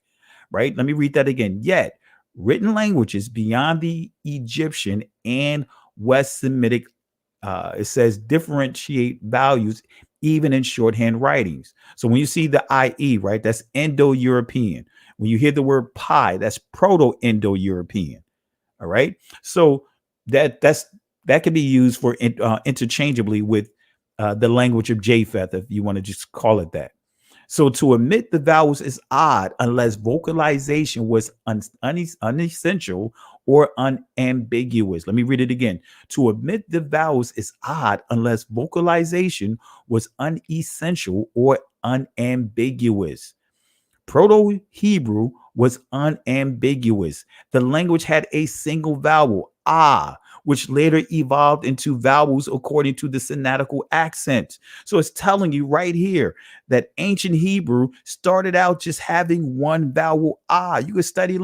Right? Let me read that again. Yet written languages beyond the Egyptian and West Semitic, it says differentiate values even in shorthand writings. So when you see the IE, right, that's Indo-European. When you hear the word pi, that's Proto-Indo-European. All right. So that can be used for interchangeably with the language of Japheth, if you want to just call it that. So to omit the vowels is odd unless vocalization was unessential or unambiguous. Let me read it again. To omit the vowels is odd unless vocalization was unessential or unambiguous. Proto-Hebrew was unambiguous. The language had a single vowel, which later evolved into vowels according to the synodical accent. So it's telling you right here that ancient Hebrew started out just having one vowel, You could study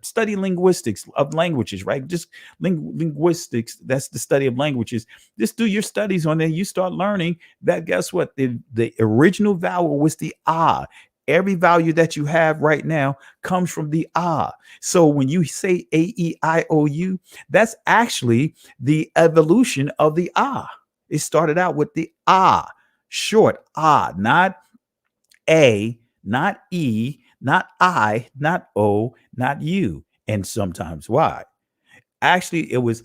study linguistics of languages, right? Just linguistics. That's the study of languages. Just do your studies on there. You start learning that. Guess what? The original vowel was the Every value that you have right now comes from the So when you say A-E-I-O-U, that's actually the evolution of the It started out with the short not A, not E, not I, not O, not U, and sometimes Y. Actually, it was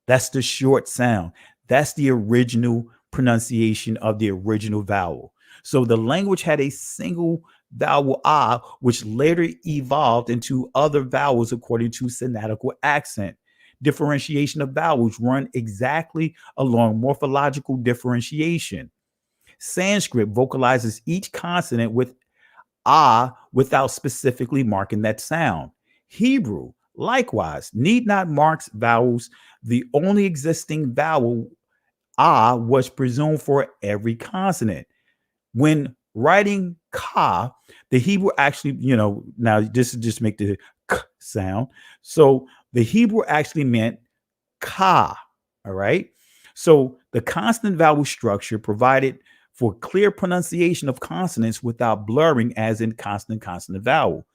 That's the short sound. That's the original pronunciation of the original vowel. So the language had a single vowel which later evolved into other vowels according to synodical accent. Differentiation of vowels run exactly along morphological differentiation. Sanskrit vocalizes each consonant with without specifically marking that sound. Hebrew, likewise, need not mark vowels. The only existing vowel was presumed for every consonant. When writing ka, the Hebrew actually, now this is just make the k sound. So the Hebrew actually meant ka. All right. So the consonant vowel structure provided for clear pronunciation of consonants without blurring, as in consonant vowel,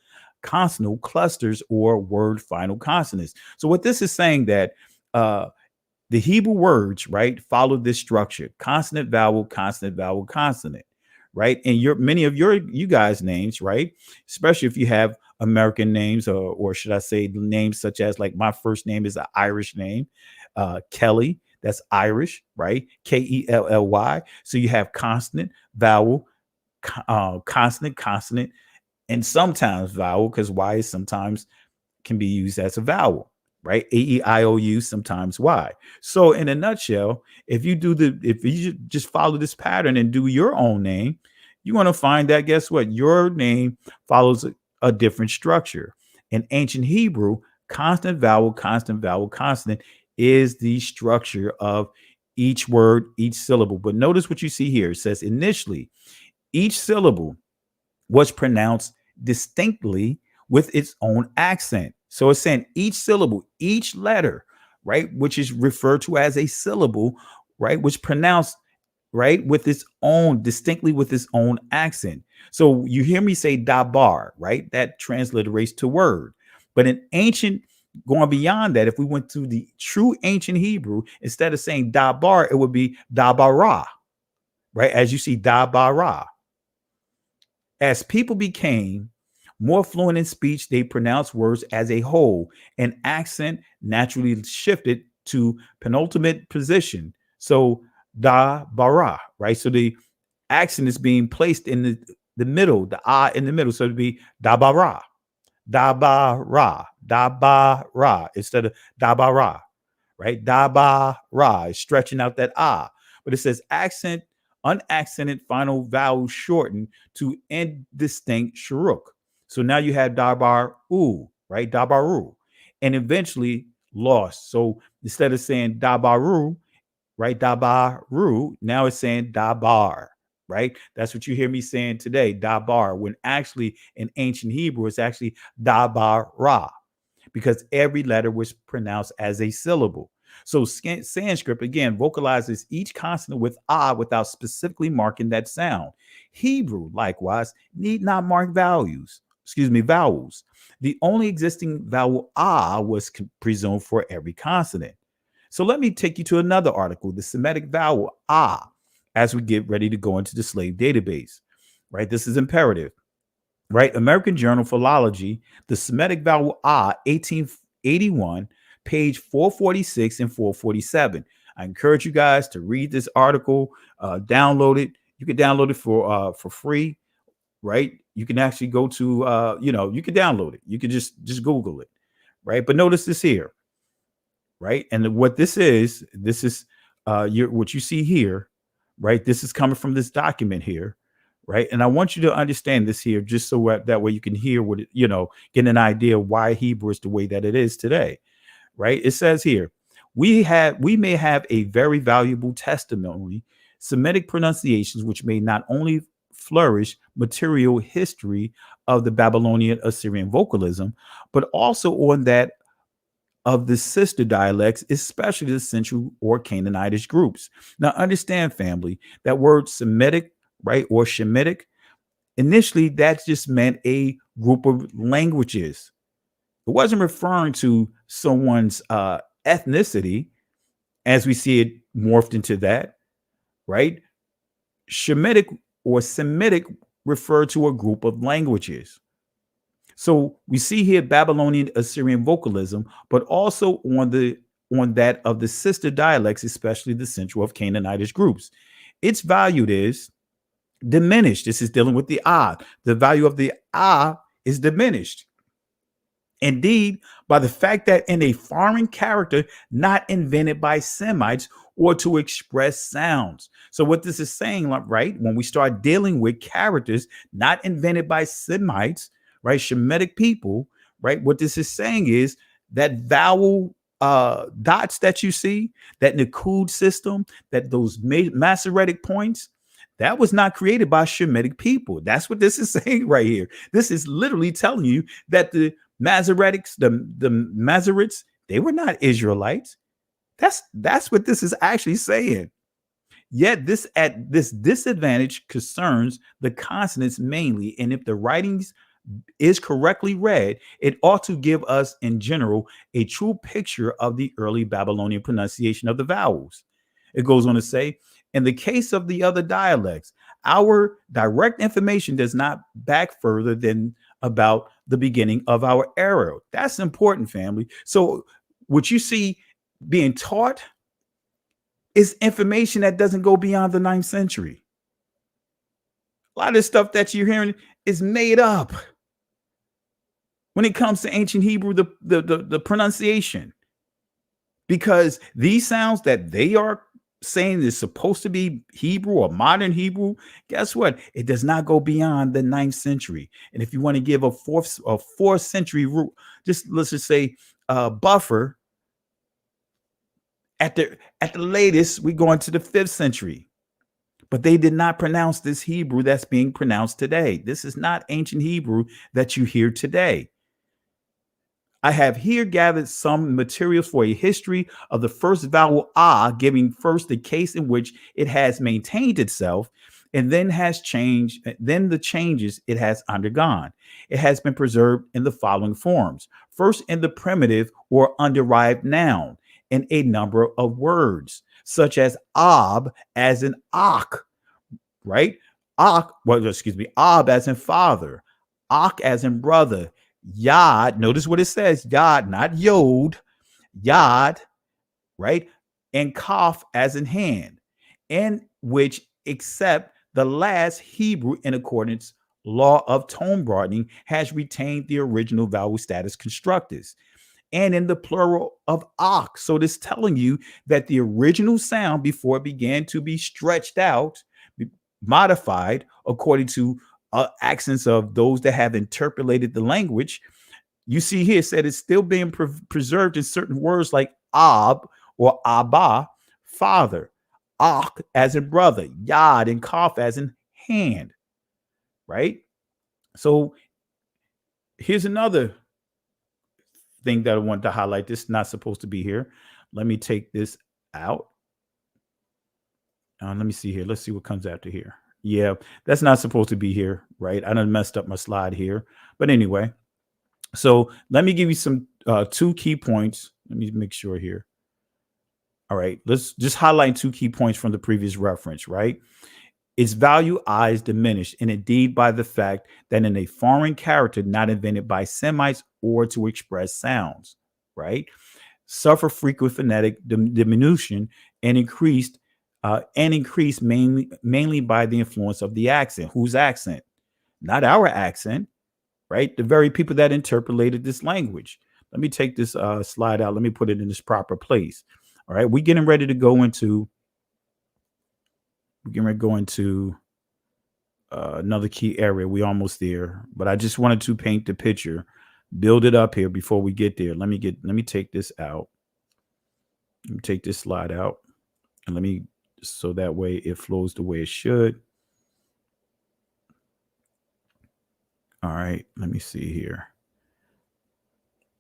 consonant clusters, or word final consonants. So what this is saying that the Hebrew words, right, follow this structure: consonant vowel, consonant, right? And many of you guys' names, right, especially if you have American names, or should I say names such as, like, my first name is an Irish name, Kelly, that's Irish, right? Kelly. So you have consonant, vowel, consonant, and sometimes vowel, because Y is sometimes can be used as a vowel, right? A-E-I-O-U, sometimes Y. So in a nutshell, if you just follow this pattern and do your own name, you're going to find that, guess what? Your name follows a different structure. In ancient Hebrew, consonant, vowel, consonant is the structure of each word, each syllable. But notice what you see here. It says initially, each syllable was pronounced distinctly with its own accent. So it's saying each syllable, each letter, right, which is referred to as a syllable, right, which pronounced, right, with its own, distinctly with its own accent. So you hear me say dabar, right? That transliterates to word. But in ancient, going beyond that, if we went to the true ancient Hebrew, instead of saying dabar, it would be dabara, right? As you see, dabara. As people became more fluent in speech, they pronounced words as a whole, and accent naturally shifted to penultimate position. So da bara, right? So the accent is being placed in the middle, the in the middle. So it'd be da bara, instead of da bara, right? Da bara is stretching out that but it says accent, unaccented final vowel shortened to indistinct shuruk. So now you have dabar right? Dabaru. and eventually lost. So instead of saying dabaru, right, dabaru, now it's saying dabar, right? That's what you hear me saying today, dabar, when actually in ancient Hebrew, it's actually dabara, because every letter was pronounced as a syllable. So Sanskrit, again, vocalizes each consonant with ah without specifically marking that sound. Hebrew, likewise, need not mark vowels. The only existing vowel ah was presumed for every consonant. So let me take you to another article, the Semitic vowel ah, as we get ready to go into the slave database, right? This is imperative, right? American Journal of Philology, the Semitic vowel ah, 1881, page 446 and 447. I encourage you guys to read this article, download it. You can download it for free, right? You can actually go to, you can download it. You can just Google it, right? But notice this here, right? And what this is what you see here, right? This is coming from this document here, right? And I want you to understand this here, just so that way you can hear what get an idea of why Hebrew is the way that it is today, right? It says here, we may have a very valuable testimony, Semitic pronunciations, which may not only flourish material history of the Babylonian Assyrian vocalism, but also on that of the sister dialects, especially the Central or Canaanitish groups. Now, understand, family, that word Semitic, right, or Shemitic, initially that just meant a group of languages. It wasn't referring to someone's ethnicity, as we see it morphed into that, right? Shemitic or Semitic refer to a group of languages. So we see here Babylonian Assyrian vocalism, but also on that of the sister dialects, especially the Central of Canaanitish groups. Its value is diminished. This is dealing with the ah. The value of the ah is diminished. Indeed, by the fact that in a foreign character not invented by Semites or to express sounds. So what this is saying, right, when we start dealing with characters not invented by Semites, right, Shemitic people, right, what this is saying is that vowel dots that you see, that Nakud system, that those Masoretic points, that was not created by Shemitic people. That's what this is saying right here. This is literally telling you that the Masoretics, the Masoretes, they were not Israelites. That's what this is actually saying. Yet this disadvantage concerns the consonants mainly, and if the writings is correctly read, it ought to give us in general a true picture of the early Babylonian pronunciation of the vowels. It goes on to say, in the case of the other dialects, our direct information does not back further than about the beginning of our era. That's important, family. So what you see being taught is information that doesn't go beyond the 9th century. A lot of this stuff that you're hearing is made up when it comes to ancient Hebrew, the pronunciation, because these sounds that they are saying is supposed to be Hebrew or modern Hebrew, guess what? It does not go beyond the 9th century. And if you want to give a fourth century root, let's just say buffer, at the latest, we go into the 5th century. But they did not pronounce this Hebrew that's being pronounced today. This is not ancient Hebrew that you hear today. I have here gathered some materials for a history of the first vowel ah, giving first the case in which it has maintained itself and then has changed, then the changes it has undergone. It has been preserved in the following forms. First, in the primitive or underived noun in a number of words, such as ab as in ak, right? Ab as in father, ak as in brother, Yod, notice what it says, Yod, not Yod, Yod, right? And Kaf as in hand, in which, except the last Hebrew in accordance law of tone broadening, has retained the original vowel status constructus, and in the plural of ak. So this telling you that the original sound before it began to be stretched out, modified according to accents of those that have interpolated the language, you see here said it's still being preserved in certain words like ab or abba, father, ak as in brother, yad and kaf as in hand, right? So here's another thing that I want to highlight. This is not supposed to be here. Let me take this out. Let me see here. Let's see what comes after here. Yeah, that's not supposed to be here, right? I done messed up my slide here. But anyway, so let me give you some 2 key points. Let me make sure here. All right, let's just highlight 2 key points from the previous reference, right? Its value I is diminished, and indeed by the fact that in a foreign character not invented by Semites or to express sounds, right? Suffer frequent phonetic diminution and increased mainly by the influence of the accent. Whose accent? Not our accent, right? The very people that interpolated this language. Let me take this slide out. Let me put it in its proper place. All right, we're getting ready to go into another key area. We're almost there, but I just wanted to paint the picture, build it up here before we get there. Let me take this out. Let me take this slide out, and so that way it flows the way it should. All right, let me see here.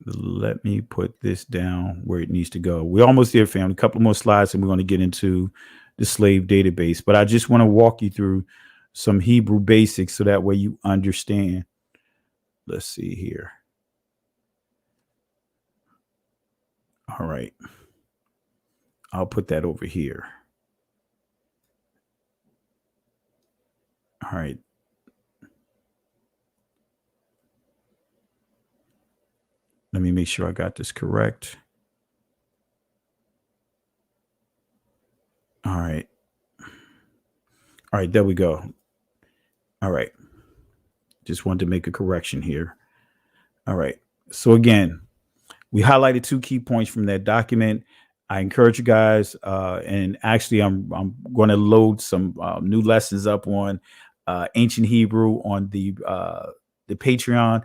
Let me put this down where it needs to go. We're almost there, family. A couple more slides, and we're going to get into the slave database. But I just want to walk you through some Hebrew basics so that way you understand. Let's see here. All right. I'll put that over here. All right. Let me make sure I got this correct. All right. All right, there we go. All right. Just wanted to make a correction here. All right. So again, we highlighted 2 key points from that document. I encourage you guys, and actually I'm going to load some new lessons up on ancient Hebrew on the Patreon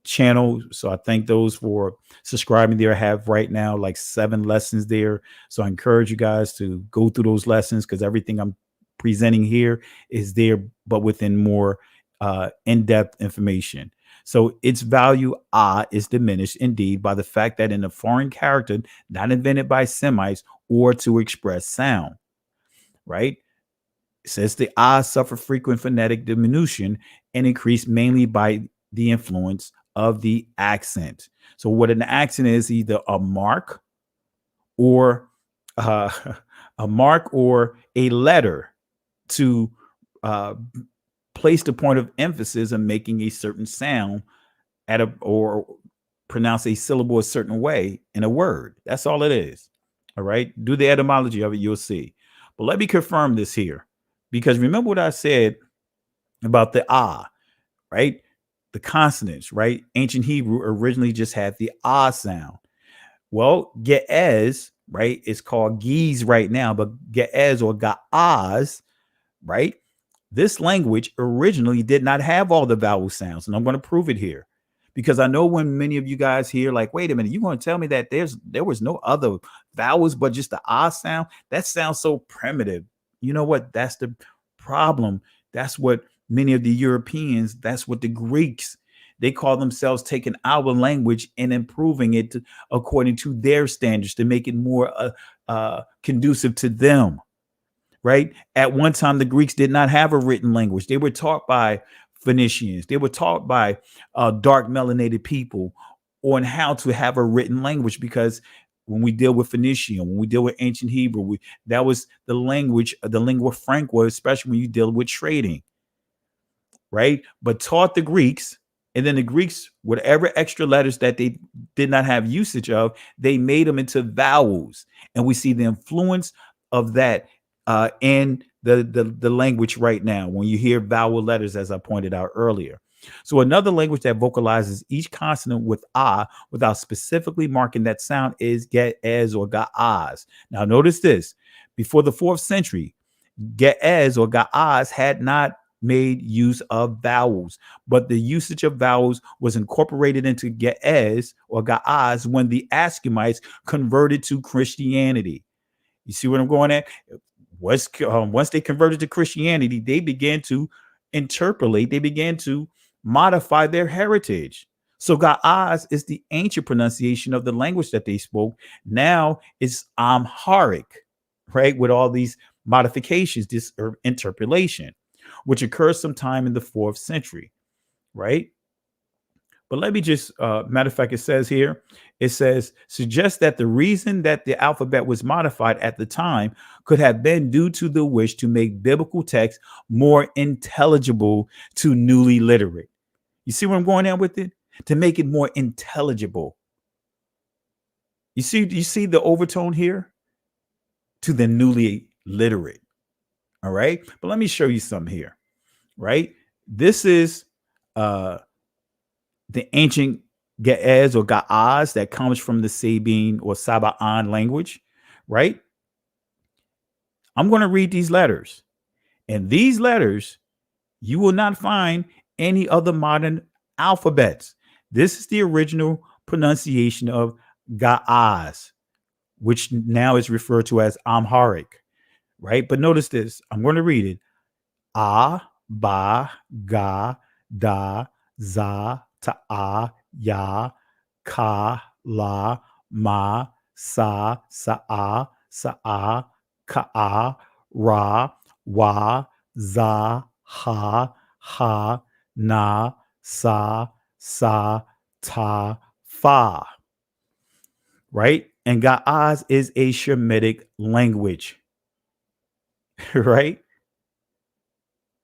channel. So I thank those for subscribing there. I have right now like 7 lessons there. So I encourage you guys to go through those lessons, because everything I'm presenting here is there, but within more in-depth information. So its value is diminished indeed by the fact that in a foreign character not invented by Semites or to express sound, right? It says the suffer frequent phonetic diminution and increase mainly by the influence of the accent. So what an accent is, either a mark or a letter to place the point of emphasis on making a certain sound or pronounce a syllable a certain way in a word. That's all it is. All right. Do the etymology of it. You'll see. But let me confirm this here, because remember what I said about the right? The consonants, right? Ancient Hebrew originally just had the sound. Well, ge'ez, right? It's called geez right now, but ge'ez or ga'az, right? This language originally did not have all the vowel sounds. And I'm going to prove it here, because I know when many of you guys hear like, wait a minute, you're going to tell me that there was no other vowels but just the sound? That sounds so primitive. You know what? That's the problem. That's what many of the Europeans, that's what the Greeks, they call themselves taking our language and improving it according to their standards to make it more conducive to them, right? At one time, the Greeks did not have a written language. They were taught by Phoenicians. They were taught by dark melanated people on how to have a written language, because when we deal with Phoenician, when we deal with ancient Hebrew, that was the language, the lingua franca, especially when you deal with trading. Right? But taught the Greeks, and then the Greeks, whatever extra letters that they did not have usage of, they made them into vowels. And we see the influence of that in the language right now when you hear vowel letters, as I pointed out earlier. So another language that vocalizes each consonant with without specifically marking that sound is ge'ez or ga'az. Now notice this: before the 4th century, ge'ez or ga'az had not made use of vowels, but the usage of vowels was incorporated into Ge'ez or Ga'az when the Ashkemites converted to Christianity. You see what I'm going at? Once they converted to Christianity, they began to interpolate, they began to modify their heritage. So Ga'az is the ancient pronunciation of the language that they spoke. Now it's Amharic, right? With all these modifications, this interpolation, which occurred sometime in the 4th century, right? But let me just, matter of fact, it says here, it says, suggests that the reason that the alphabet was modified at the time could have been due to the wish to make biblical text more intelligible to newly literate. You see where I'm going at with it? To make it more intelligible. You see the overtone here? To the newly literate. All right. But let me show you some here. Right. This is the ancient Ge'ez or Ga'az that comes from the Sabine or Saba'an language. Right. I'm going to read these letters. And these letters, you will not find any other modern alphabets. This is the original pronunciation of Ga'az, which now is referred to as Amharic, right? But notice this. I'm going to read it. A, ba, ga, da, za, ta, ya, ka, la, ma, sa, sa, ka, ra, wa, za, ha, na, sa, ta, fa. Right? And Ga'az is a Shemitic language. Right?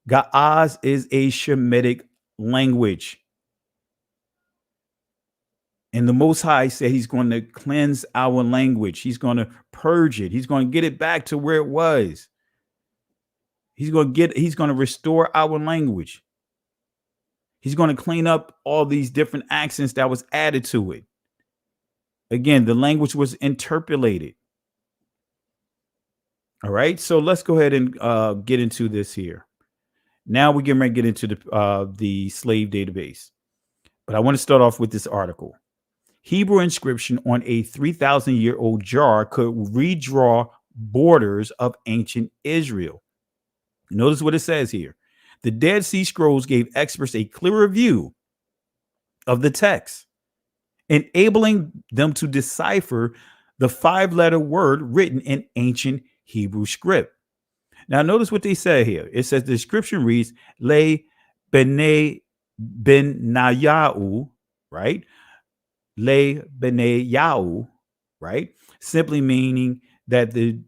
Ga'az is a Shemitic language. And the Most High said he's going to cleanse our language. He's going to purge it. He's going to get it back to where it was. He's going to restore our language. He's going to clean up all these different accents that was added to it. Again, the language was interpolated. All right. So let's go ahead and get into this here. Now we're getting ready to get into the slave database. But I want to start off with this article. Hebrew inscription on a 3,000-year-old jar could redraw borders of ancient Israel. Notice what it says here. The Dead Sea Scrolls gave experts a clearer view of the text, enabling them to decipher the 5-letter word written in ancient Hebrew script. Now, notice what they say here. It says the description reads, Le Bene Benayahu, right? Le Benayahu, right? Simply meaning that the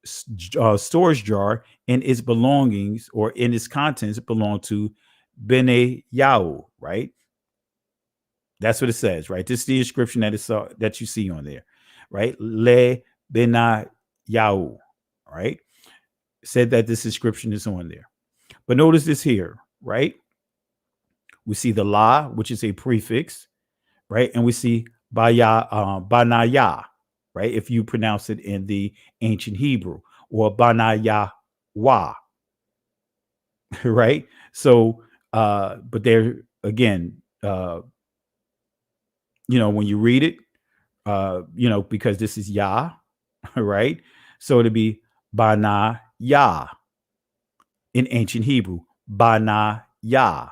storage jar and its belongings or in its contents belong to Benayahu, right? That's what it says, right? This is the inscription that you see on there, right? Le Benayahu, right? Said that this inscription is on there. But notice this here, right? We see the la, which is a prefix, right? And we see banaya, right? If you pronounce it in the ancient Hebrew, or banaya wa, right? So, but there again, when you read it, because this is Yah, right? So it'd be Bana Yah in ancient Hebrew, Bana Yah,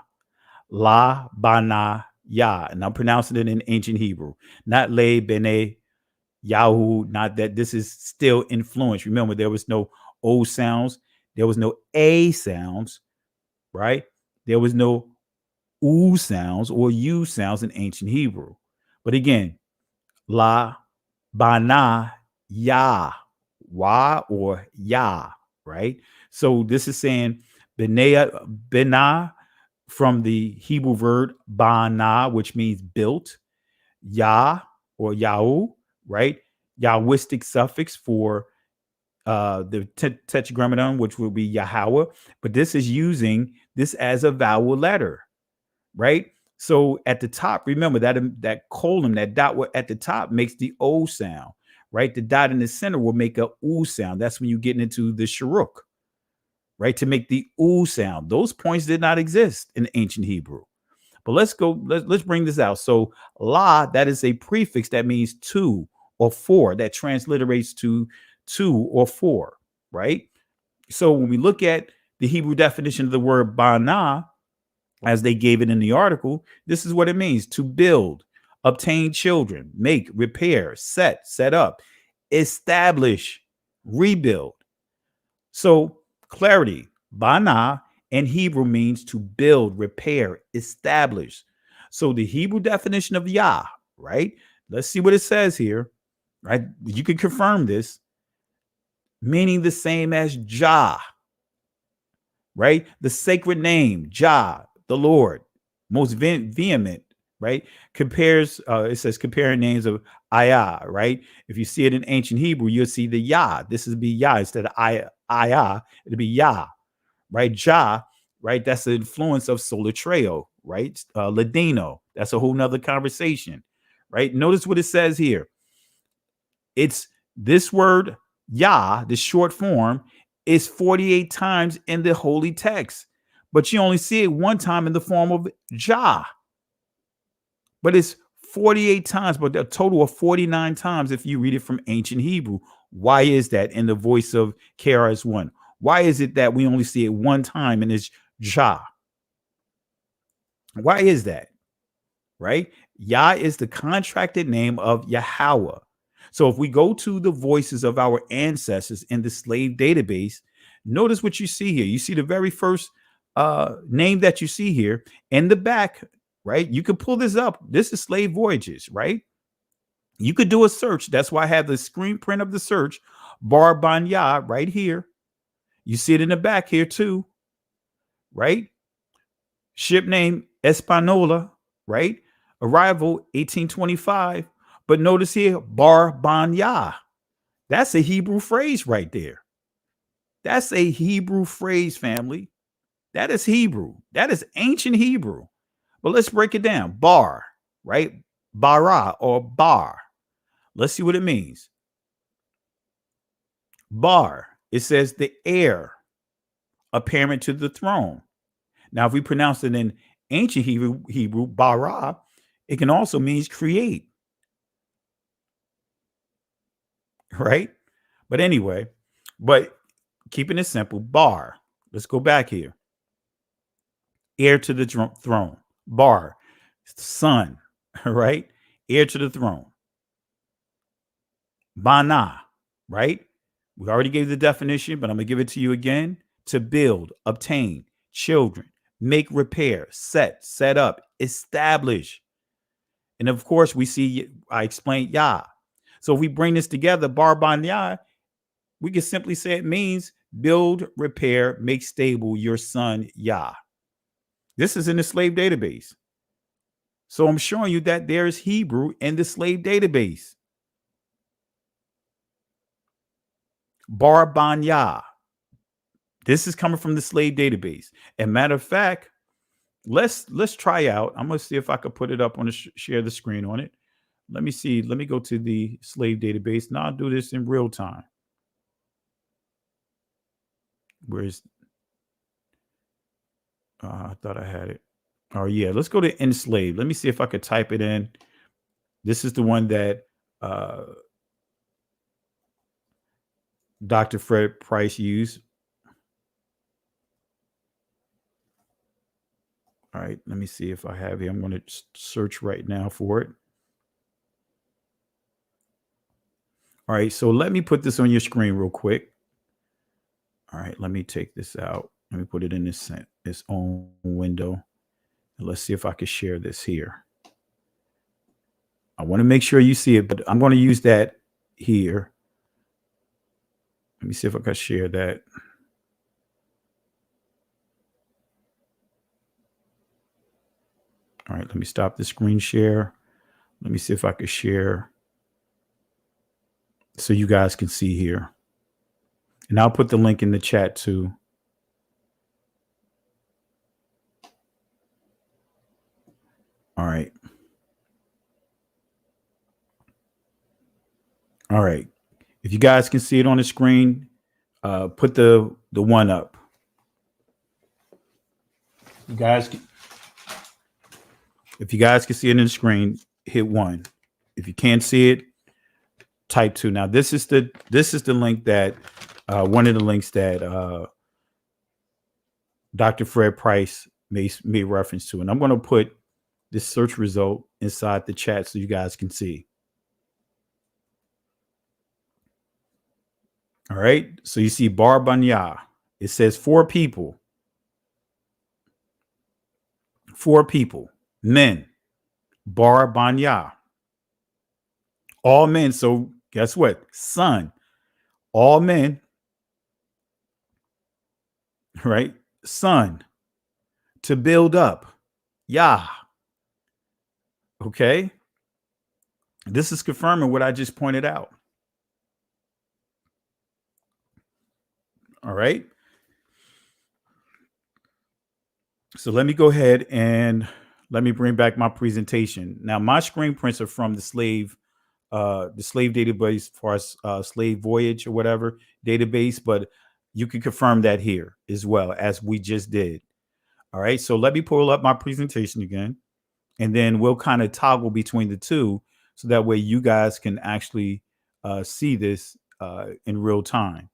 La Bana Yah. And I'm pronouncing it in ancient Hebrew, not Le Bene Yahu, not that this is still influenced. Remember, there was no O sounds, there was no A sounds, right? There was no U sounds or U sounds in ancient Hebrew. But again, La Bana Yah, Wa or Yah, right? So this is saying Bena from the Hebrew verb Bana, which means built, Yah or Yahu, right? Yahwistic suffix for the tetragrammaton, which will be Yahweh. But this is using this as a vowel letter, right? So at the top, remember that colon, that dot at the top makes the O sound, right? The dot in the center will make a U sound. That's when you're getting into the sharuk, right? To make the oo sound. Those points did not exist in ancient Hebrew. But let's bring this out. So la, that is a prefix that means two or four, that transliterates to two or four, right? So when we look at the Hebrew definition of the word bana, as they gave it in the article, this is what it means: to build, obtain children, make, repair, set up, establish, rebuild. So clarity, bana in Hebrew means to build, repair, establish. So the Hebrew definition of Yah, right? Let's see what it says here, right? You can confirm this, meaning the same as Jah, right? The sacred name, Jah, the Lord, most vehement, right? Compares, it says comparing names of Ayah, right? If you see it in ancient Hebrew, you'll see the Yah. This is be Yah instead of Ayah, it'll be Yah, right? Jah, right? That's the influence of Solatreo, right? Ladino. That's a whole nother conversation, right? Notice what it says here. It's this word Yah, the short form, is 48 times in the holy text, but you only see it one time in the form of Jah. But it's 48 times, but a total of 49 times if you read it from ancient Hebrew. Why is that in the voice of KRS-One? Why is it that we only see it one time and it's Jah? Why is that? Right? Yah is the contracted name of Yahweh. So if we go to the voices of our ancestors in the slave database, notice what you see here. You see the very first name that you see here in the back, right? You can pull this up. This is Slave Voyages, right? You could do a search. That's why I have the screen print of the search, Bar Banya, right here. You see it in the back here too, right? Ship name Espanola, right? Arrival 1825. But notice here, Bar Banya. That's a Hebrew phrase right there. That's a Hebrew phrase, family. That is Hebrew. That is ancient Hebrew. But let's break it down. Bar, right? Bara or bar. Let's see what it means. Bar, it says the heir apparent to the throne. Now, if we pronounce it in ancient Hebrew, bara, it can also mean create. Right? But anyway, but keeping it simple, bar. Let's go back here. Heir to the throne. Bar, son, right? Heir to the throne. Bana, right? We already gave the definition, but I'm going to give it to you again. To build, obtain, children, make, repair, set up, establish. And of course, we see, I explained Yah. So if we bring this together, Bar Banya, we can simply say it means build, repair, make stable your son Yah. This is in the slave database. So I'm showing you that there's Hebrew in the slave database. Bar Banya. This is coming from the slave database. And matter of fact, let's try out. I'm going to see if I could put it up on share the screen on it. Let me see. Let me go to the slave database. Now I'll do this in real time. Where's I thought I had it. Oh yeah, let's go to enslaved. Let me see if I could type it in. This is the one that Dr. Fred Price used. All right, let me see if I have it. I'm going to search right now for it. All right, so let me put this on your screen real quick. All right, let me take this out. Let me put it in its own window. And let's see if I can share this here. I want to make sure you see it, but I'm going to use that here. Let me see if I can share that. All right, let me stop the screen share. Let me see if I can share so you guys can see here. And I'll put the link in the chat too. All right. All right. If you guys can see it on the screen, put the one up. You guys, if you guys can see it in the screen, hit 1. If you can't see it, type 2. Now this is the link that one of the links that Dr. Fred Price made reference to, and I'm going to put this search result inside the chat so you guys can see. All right, so you see Bar Banya. It says 4 people. 4 people, men. Bar Banya. All men. So guess what? Son. All men. Right? Son. To build up. Yah. Okay. This is confirming what I just pointed out. All right. So let me go ahead and let me bring back my presentation. Now, my screen prints are from the slave database as far as slave voyage or whatever database, but you can confirm that here as well as we just did. All right. So let me pull up my presentation again, and then we'll kind of toggle between the two so that way you guys can actually see this in real time.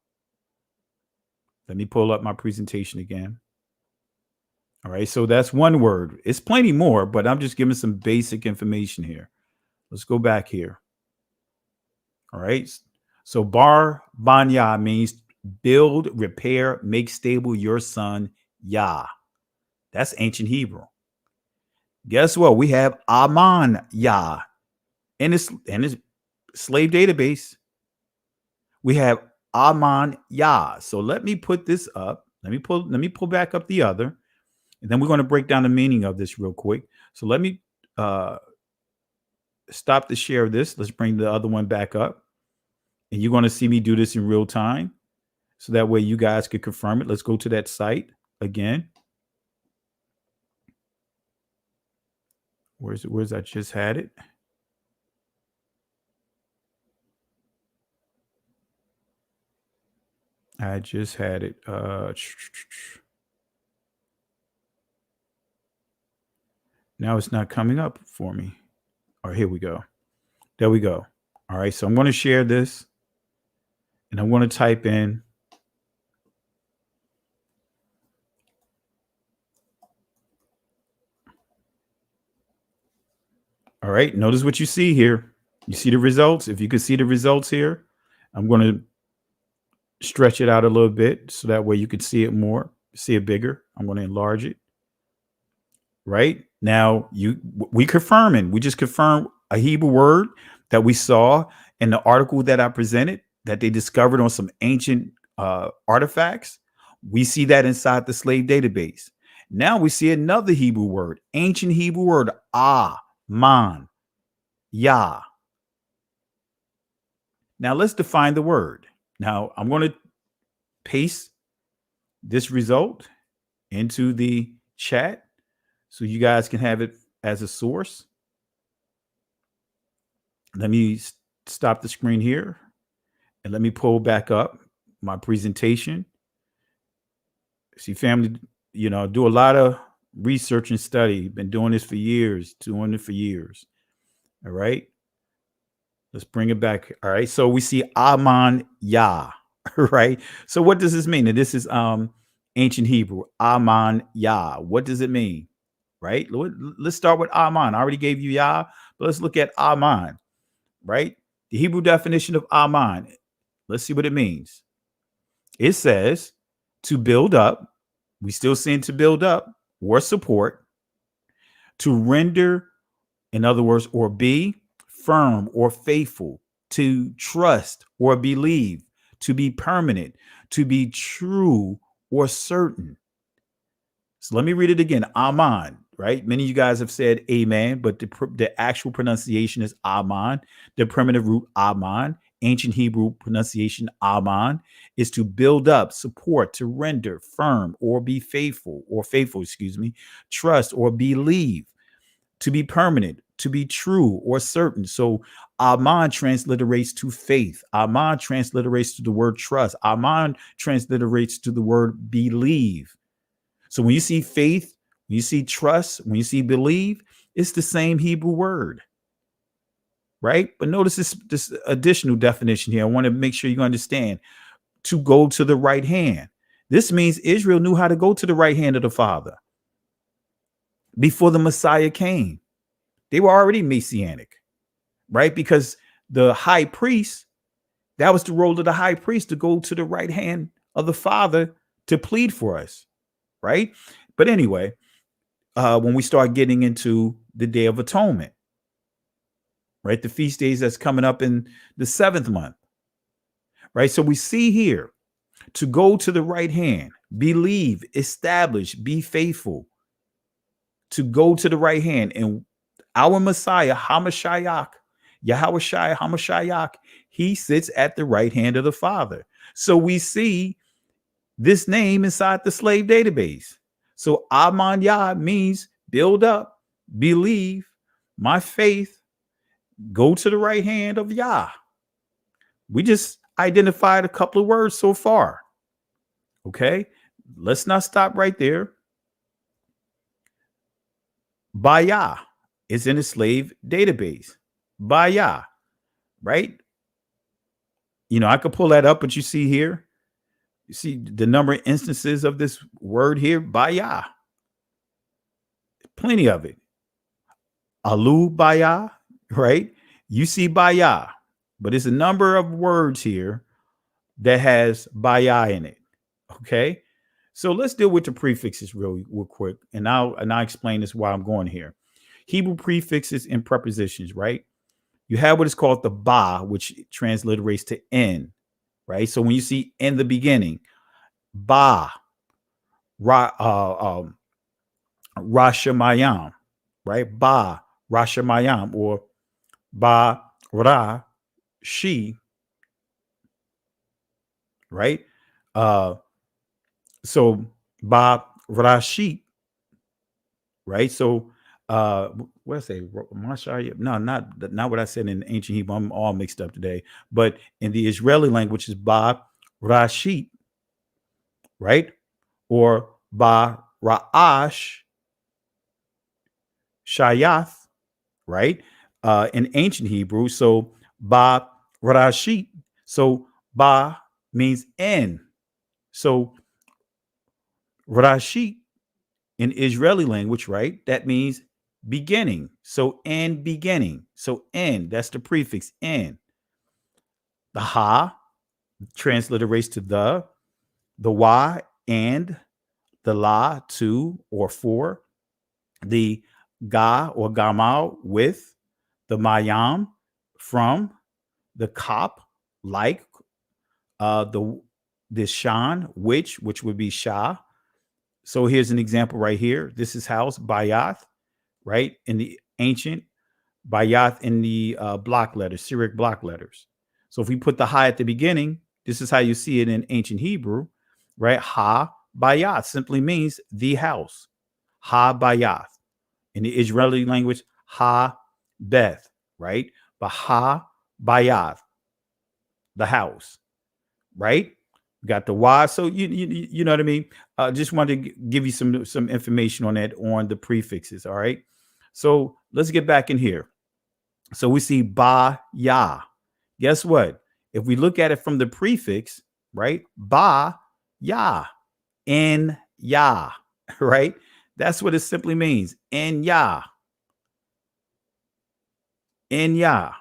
Let me pull up my presentation again. All right, so that's one word. It's plenty more, but I'm just giving some basic information here. Let's go back here. All right, so Bar Banya means build, repair, make stable your son, Yah. That's ancient Hebrew. Guess what? We have Aman Yah in his slave database. We have Aman Yah. So let me put this up. Let me pull back up the other. And then we're going to break down the meaning of this real quick. So let me stop the share of this. Let's bring the other one back up. And you're going to see me do this in real time. So that way you guys can confirm it. Let's go to that site again. Where's it? Where's I just had it? I just had it. Now it's not coming up for me. All right, here we go. There we go. All right, so I'm going to share this, and I'm going to type in all right, notice what you see here. You see the results. If you can see the results here, I'm going to stretch it out a little bit so that way you can see it more, see it bigger. I'm going to enlarge it. Right now, we just confirmed a Hebrew word that we saw in the article that I presented that they discovered on some ancient artifacts. We see that inside the slave database. Now we see another Hebrew word, ancient Hebrew word, man, Yah. Now let's define the word. Now I'm going to paste this result into the chat so you guys can have it as a source. Let me stop the screen here and let me pull back up my presentation. See, family, do a lot of research and study. Been doing this for years, All right. Let's bring it back. All right. So we see Aman Yah, right? So what does this mean? And this is ancient Hebrew, Aman Yah. What does it mean? Right? Let's start with Aman. I already gave you Yah, but let's look at Aman, right? The Hebrew definition of Aman. Let's see what it means. It says to build up. We still seem to build up or support, to render, in other words, or be firm or faithful, to trust or believe, to be permanent, to be true or certain. So let me read it again. Aman, right? Many of you guys have said amen, but the actual pronunciation is Aman. The primitive root Aman, ancient Hebrew pronunciation Aman, is to build up, support, to render, firm, or be faithful, trust or believe, to be permanent, to be true or certain. So Aman transliterates to faith. Aman transliterates to the word trust. Aman transliterates to the word believe. So when you see faith When you see trust, when you see believe, it's the same Hebrew word, right? But notice this additional definition here. I want to make sure you understand. To go to the right hand. This means Israel knew how to go to the right hand of the Father before the Messiah came. They were already messianic, right? Because the high priest, that was the role of the high priest, to go to the right hand of the Father to plead for us, right? But anyway, when we start getting into the Day of Atonement, right? The feast days that's coming up in the 7th month, right? So we see here, to go to the right hand, believe, establish, be faithful, to go to the right hand. And our Messiah, Hamashiach, Yahweh Shai, Hamashiach, he sits at the right hand of the Father. So we see this name inside the slave database. So Aman Yah means build up, believe, my faith, go to the right hand of Yah. We just identified a couple of words so far. Okay, let's not stop right there. Baya is in a slave database. Baya, right? You know, I could pull that up, but you see here, you see the number of instances of this word here, Baya. Plenty of it. Alu Baya, right? You see Baya, but it's a number of words here that has Baya in it. Okay. So let's deal with the prefixes real quick, and I'll explain this why I'm going here. Hebrew prefixes and prepositions, right? You have what is called the ba, which transliterates to in, right? So when you see in the beginning, ba, rashamayam, right? Ba, rashamayam, or ba, ra, she, right? So ba, rashi, right? So what I say, Mashaya? No, not what I said in ancient Hebrew. I'm all mixed up today. But in the Israeli language is ba rashit, right? Or ba ra'ash shayath, right? In ancient Hebrew, so ba rashit. So ba means in. So rashit in Israeli language, right? That means beginning. So in beginning. So in, that's the prefix in. The ha transliterates to the wa and, the la to or for, the ga or gamal with, the mayam from, the kop like, the shan which would be shah. So here's an example right here. This is house bayath, right? In the ancient, bayath in the block letters, Syriac block letters. So if we put the ha at the beginning, this is how you see it in ancient Hebrew, right? Ha bayath simply means the house. Ha bayath. In the Israeli language, ha beth, right? But ha bayath, the house, right? Got the why. So you know what I mean? Just wanted to give you some information on that, on the prefixes. All right. So let's get back in here. So we see ba ya. Guess what? If we look at it from the prefix, right? Ba ya, in ya, right? That's what it simply means. In ya. In ya.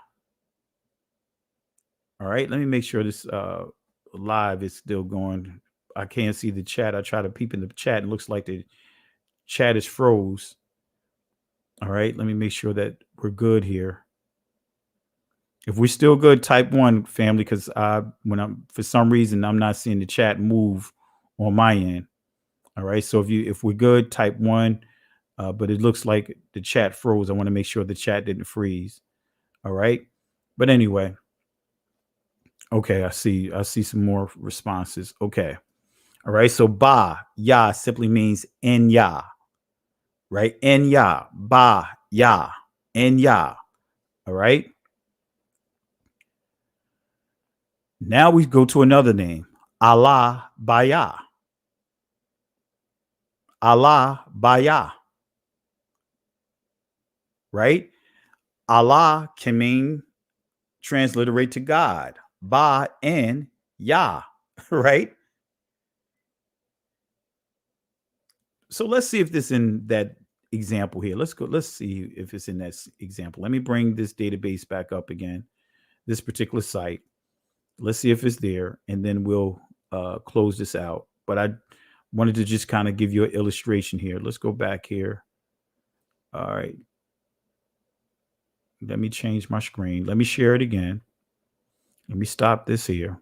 All right. Let me make sure this live is still going. I can't see the chat. I try to peep in the chat and it looks like the chat is froze. All right. Let me make sure that we're good here. If we're still good, type 1, family, because for some reason I'm not seeing the chat move on my end. All right. So if we're good, type 1. But it looks like the chat froze. I want to make sure the chat didn't freeze. All right. But anyway. Okay, I see some more responses. Okay. All right. So ba ya simply means in ya. Right? In ya. Ba ya. In ya. All right. Now we go to another name. Allah Baya. Allah Baya, right? Allah can mean transliterate to God. Ba and Yah, right? So let's see if this in that example here. Let's see if it's in that example. Let me bring this database back up again, this particular site. Let's see if it's there, and then we'll close this out. But I wanted to just kind of give you an illustration here. Let's go back here. All right. Let me change my screen. Let me share it again. Let me stop this here.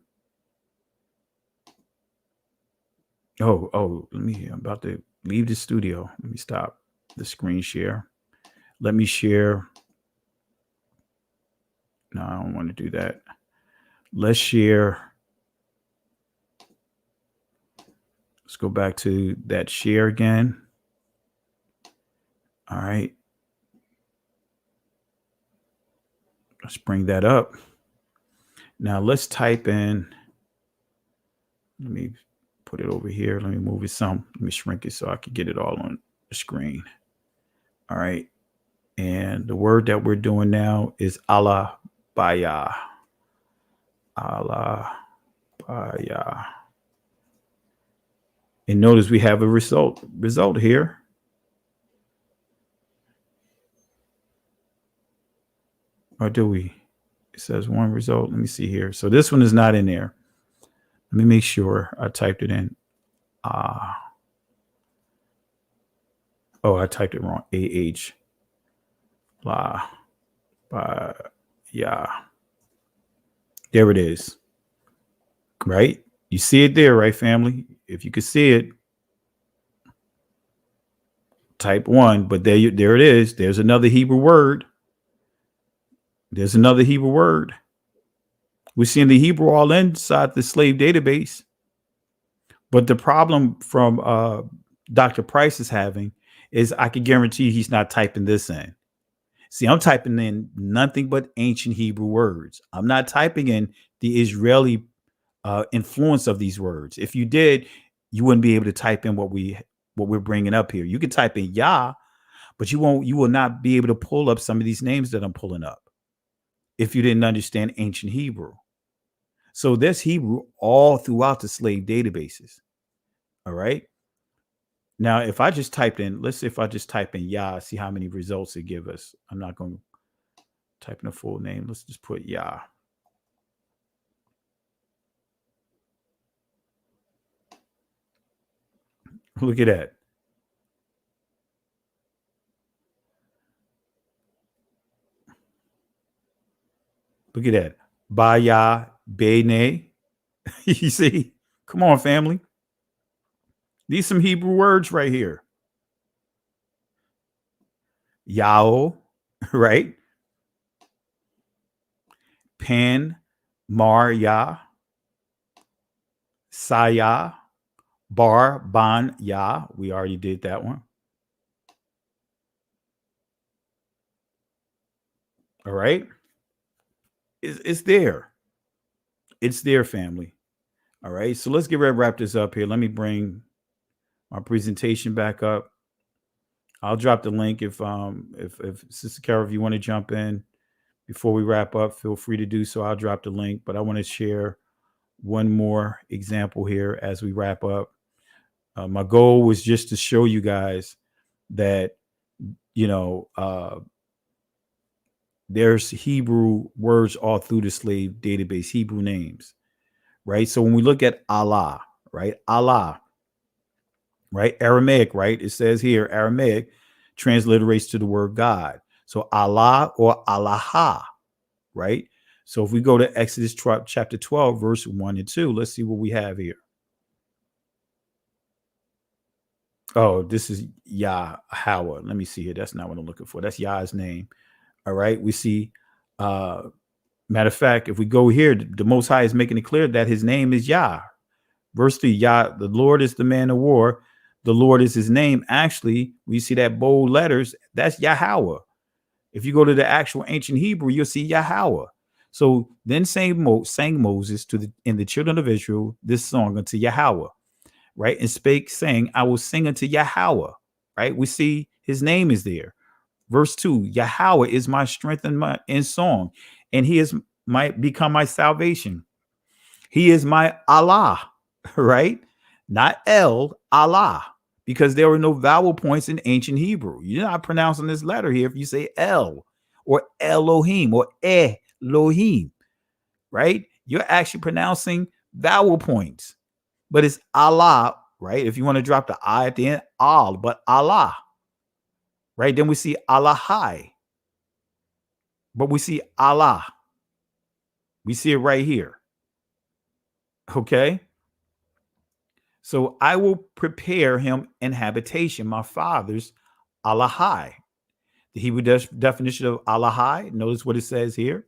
Oh, I'm about to leave the studio. Let me stop the screen share. Let me share. No, I don't want to do that. Let's share. Let's go back to that share again. All right. Let's bring that up. Now let's type in. Let me put it over here. Let me move it some. Let me shrink it so I can get it all on the screen. All right. And the word that we're doing now is Allah Baya. Allah Baya. And notice we have a result here. Or do we? It says one result. Let me see here. So this one is not in there. Let me make sure I typed it in. Oh, I typed it wrong. AH. La. Yeah. There it is. Right? You see it there, right, family? If you could see it, type 1. But there it is. There's another Hebrew word. There's another Hebrew word. We're seeing the Hebrew all inside the slave database. But the problem from Dr. Price is having is I can guarantee he's not typing this in. See, I'm typing in nothing but ancient Hebrew words. I'm not typing in the Israeli influence of these words. If you did, you wouldn't be able to type in what we're bringing up here. You can type in Yah, but you will not be able to pull up some of these names that I'm pulling up if you didn't understand ancient Hebrew. So there's Hebrew all throughout the slave databases. All right. Now, if I just typed in, let's say if I just type in Yah, see how many results it gives us. I'm not going to type in a full name. Let's just put Yah. Look at that. Look at that. Baya Bene. You see? Come on, family. These some Hebrew words right here. Yao, right? Pen, Mar, Ya. Saya, Bar, Ban, Ya. We already did that one. All right. It's there. It's there, family. All right. So let's get ready to wrap this up here. Let me bring my presentation back up. I'll drop the link if Sister Carol, if you want to jump in before we wrap up, feel free to do so. I'll drop the link, but I want to share one more example here as we wrap up. My goal was just to show you guys that, there's Hebrew words all through the slave database, Hebrew names, right? So when we look at Allah, right? Allah, right? Aramaic, right? It says here, Aramaic transliterates to the word God. So Allah or Alaha, right? So if we go to Exodus chapter 12, verse 1 and 2, let's see what we have here. Oh, this is Yahweh. Let me see here. That's not what I'm looking for. That's Yah's name. All right. We see, matter of fact, if we go here, the Most High is making it clear that his name is Yah. Verse 3, Yah, the Lord is the man of war. The Lord is his name. Actually, we see that bold letters. That's Yahweh. If you go to the actual ancient Hebrew, you'll see Yahweh. So then sang Moses and the children of Israel this song unto Yahweh. right? And spake, saying, I will sing unto Yahweh, right? We see his name is there. Verse 2, Yahweh is my strength and my in song, and he is become my salvation. He is my Allah, right? Not El, Allah, because there were no vowel points in ancient Hebrew. You're not pronouncing this letter here if you say El or Elohim or Elohim, right? You're actually pronouncing vowel points, but it's Allah, right? If you want to drop the I at the end, Al, but Allah, right? Then we see Alahai, but we see Allah. We see it right here. Okay. So I will prepare him an habitation, my father's Alahai. The Hebrew definition of Alahai, notice what it says here.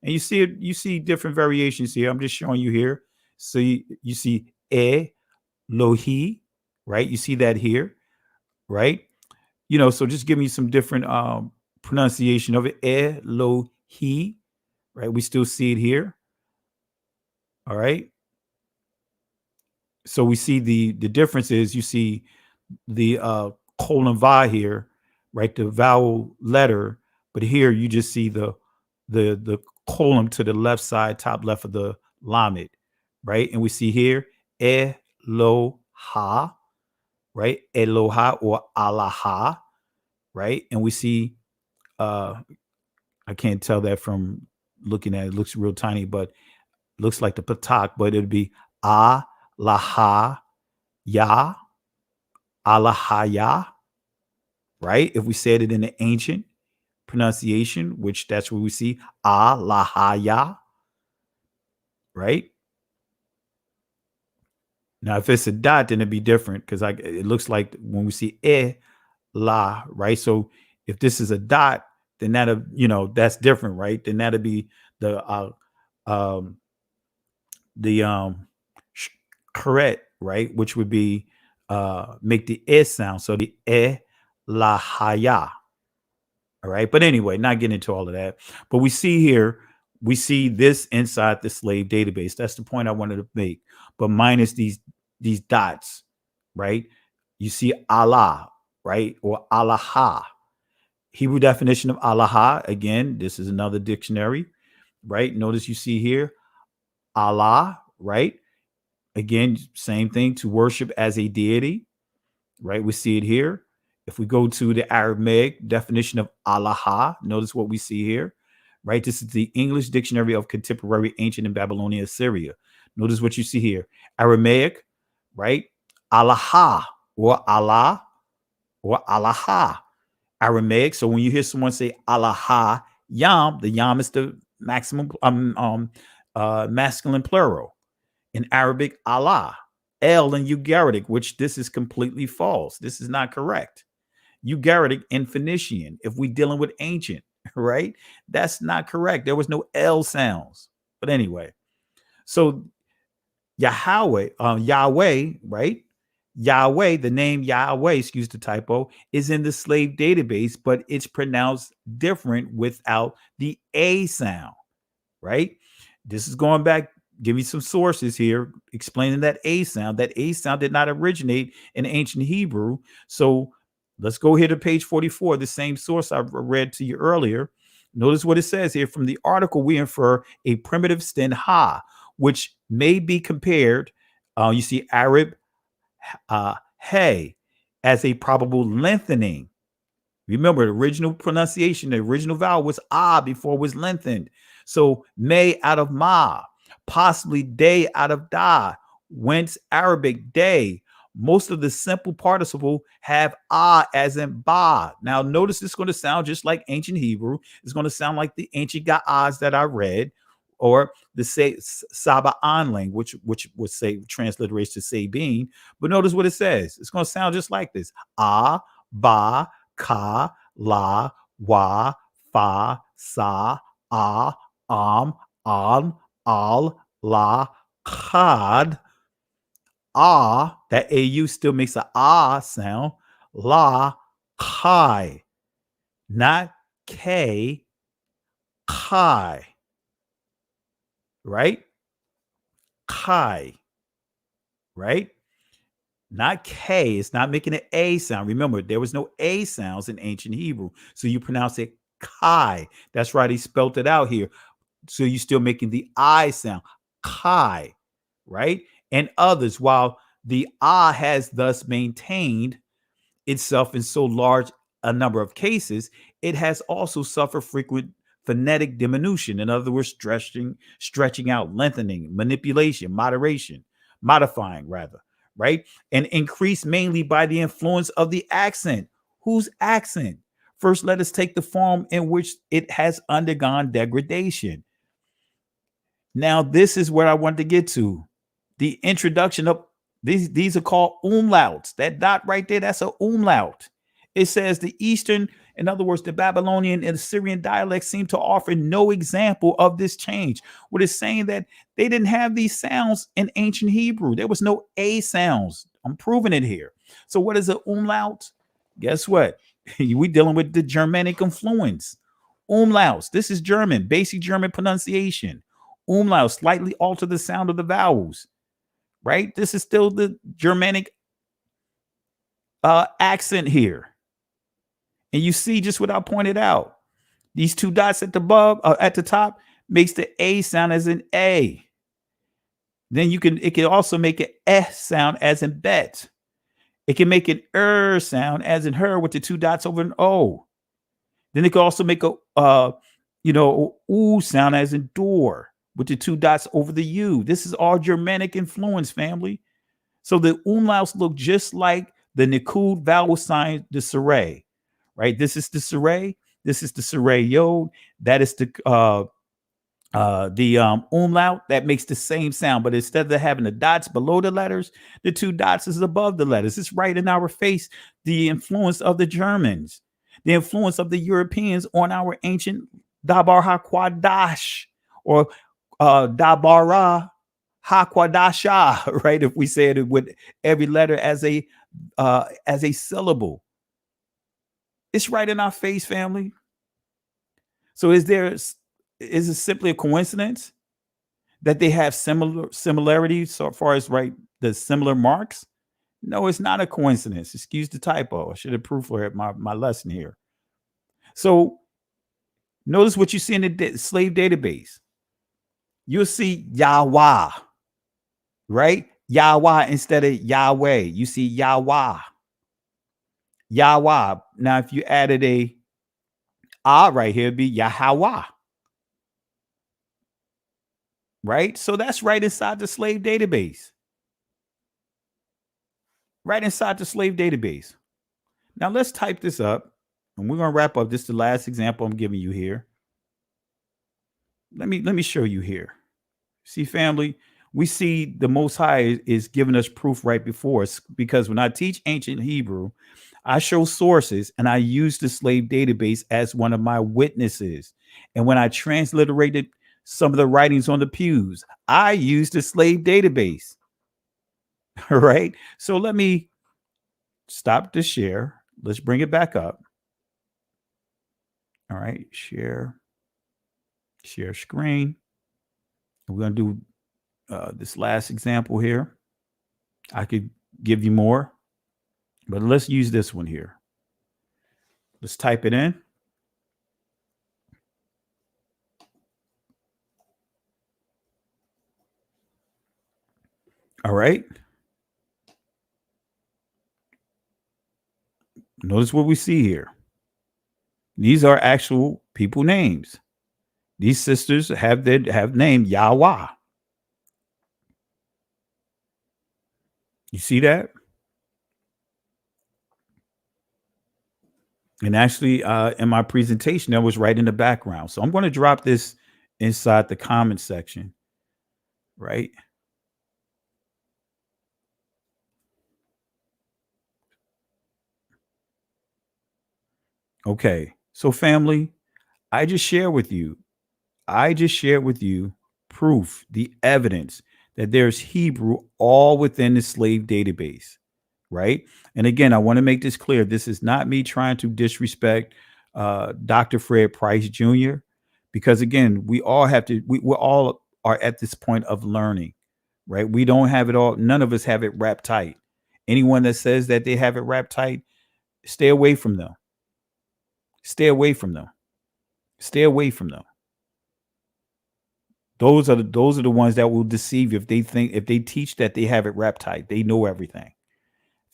And you see it, you see different variations here. I'm just showing you here. So you see Lohi, right? You see that here, right? You know, so just give me some different pronunciation of it. Lohi, right? We still see it here. All right. So we see the difference is you see the colon va here, right? The vowel letter, but here you just see the colon to the left side, top left of the lamed, right? And we see here Eloha, right? Eloha or Alaha, right? And we see I can't tell that from looking at it. It looks real tiny, but looks like the patak, but it'd be Alaha Ya, Alahaya, right? If we said it in the ancient pronunciation, which that's where we see Alahaya, right? Now, if it's a dot, then it'd be different because it looks like when we see la, right? So if this is a dot, then that'll, you know, that's different, right? Then that'll be the correct, right? Which would be make the sound. So the la haya. All right. But anyway, not getting into all of that. But we see here, we see this inside the slave database. That's the point I wanted to make. But minus these dots, right? You see Allah, right? Or Alaha. Hebrew definition of Alaha. Again, this is another dictionary, right? Notice you see here Allah, right? Again, same thing, to worship as a deity, right? We see it here. If we go to the Aramaic definition of Alaha, notice what we see here, right? This is the English Dictionary of Contemporary Ancient and Babylonian Assyria. Notice what you see here. Aramaic, right? Alaha or Allah or Alaha. Aramaic. So when you hear someone say Alaha Yam, the Yam is the maximum masculine plural. In Arabic, Allah. El in Ugaritic, which this is completely false. This is not correct. Ugaritic and Phoenician, if we're dealing with ancient, right? That's not correct. There was no L sounds. But anyway, so Yahweh, right? Yahweh, the name Yahweh, excuse the typo, is in the slave database, but it's pronounced different without the A sound, right? This is going back, give you some sources here explaining that A sound. That A sound did not originate in ancient Hebrew. So let's go here to page 44, the same source I read to you earlier. Notice what it says here. From the article, we infer a primitive stem ha, which may be compared, you see Arab hey, as a probable lengthening. Remember, the original pronunciation, the original vowel was ah before it was lengthened. So may out of ma, possibly day out of da, whence Arabic day. Most of the simple participle have ah as in ba. Now notice it's going to sound just like ancient Hebrew. It's going to sound like the ancient ga'as that I read, or the Saba'an language, which would say transliterates to Sabine. But notice what it says. It's going to sound just like this. Ah, ba, ka, la, wa, fa, sa, ah, al, la, khad. Ah, that AU still makes a ah sound. La, kai. Not K, kai. Right? Kai. Right? not K. It's not making an A sound. Remember, there was no A sounds in ancient Hebrew. So you pronounce it Kai. That's right. He spelled it out here. So you're still making the I sound. Kai, right? And others, while the ah has thus maintained itself in so large a number of cases, it has also suffered frequent phonetic diminution. In other words, stretching out, lengthening, manipulation, moderation, modifying rather, right? And increased mainly by the influence of the accent. Whose accent? First, let us take the form in which it has undergone degradation. Now, this is where I want to get to. The introduction of these are called umlauts. That dot right there, that's an umlaut. It says the Eastern, in other words, the Babylonian and Assyrian dialects seem to offer no example of this change. What it's saying that they didn't have these sounds in ancient Hebrew. There was no A sounds. I'm proving it here. So what is an umlaut? Guess what? We dealing with the Germanic influence. Umlauts. This is German, basic German pronunciation. Umlaut slightly alter the sound of the vowels, right? This is still the Germanic accent here. And you see just what I pointed out. These two dots at the top makes the A sound as an A. Then it can also make an S sound as in bet. It can make an sound as in her with the two dots over an O. Then it can also make a ooh sound as in door with the two dots over the U. This is all Germanic influence, family. So the umlauts look just like the Nikud vowel sign, the Saray, right? This is the Saray. This is the Saray Yod. That is the umlaut that makes the same sound, but instead of having the dots below the letters, the two dots is above the letters. It's right in our face. The influence of the Germans, the influence of the Europeans on our ancient Dabar HaKwadash or Dabara HaKwadasha, right? If we say it with every letter as a syllable, it's right in our face, family. So is it simply a coincidence that they have similarities so far as the similar marks? No, it's not a coincidence. Excuse the typo. I should have proofread my lesson here. So notice what you see in the slave database. You'll see Yahweh, right? Yahweh instead of Yahweh. You see Yahweh. Yahweh. Now, if you added a right here, it'd be Yahweh. Right? So that's right inside the slave database. Right inside the slave database. Now let's type this up and we're going to wrap up. This is the last example I'm giving you here. Let me show you here. See, family, we see the Most High is giving us proof right before us, because when I teach ancient Hebrew, I show sources and I use the slave database as one of my witnesses. And when I transliterated some of the writings on the pews, I use the slave database. All right. So let me stop the share. Let's bring it back up. All right. Share screen. We're going to do this last example here. I could give you more, but let's use this one here. Let's type it in. All right. Notice what we see here. These are actual people names. These sisters have named Yahweh. You see that? And actually, in my presentation, that was right in the background. So I'm going to drop this inside the comment section, right? Okay. So family, I just shared with you proof, the evidence that there's Hebrew all within the slave database, right? And again, I want to make this clear. This is not me trying to disrespect Dr. Fred Price Jr., because again, we all are at this point of learning, right? We don't have it all. None of us have it wrapped tight. Anyone that says that they have it wrapped tight, stay away from them. Stay away from them. Stay away from them. Those are the ones that will deceive you if they teach that they have it wrapped tight. They know everything.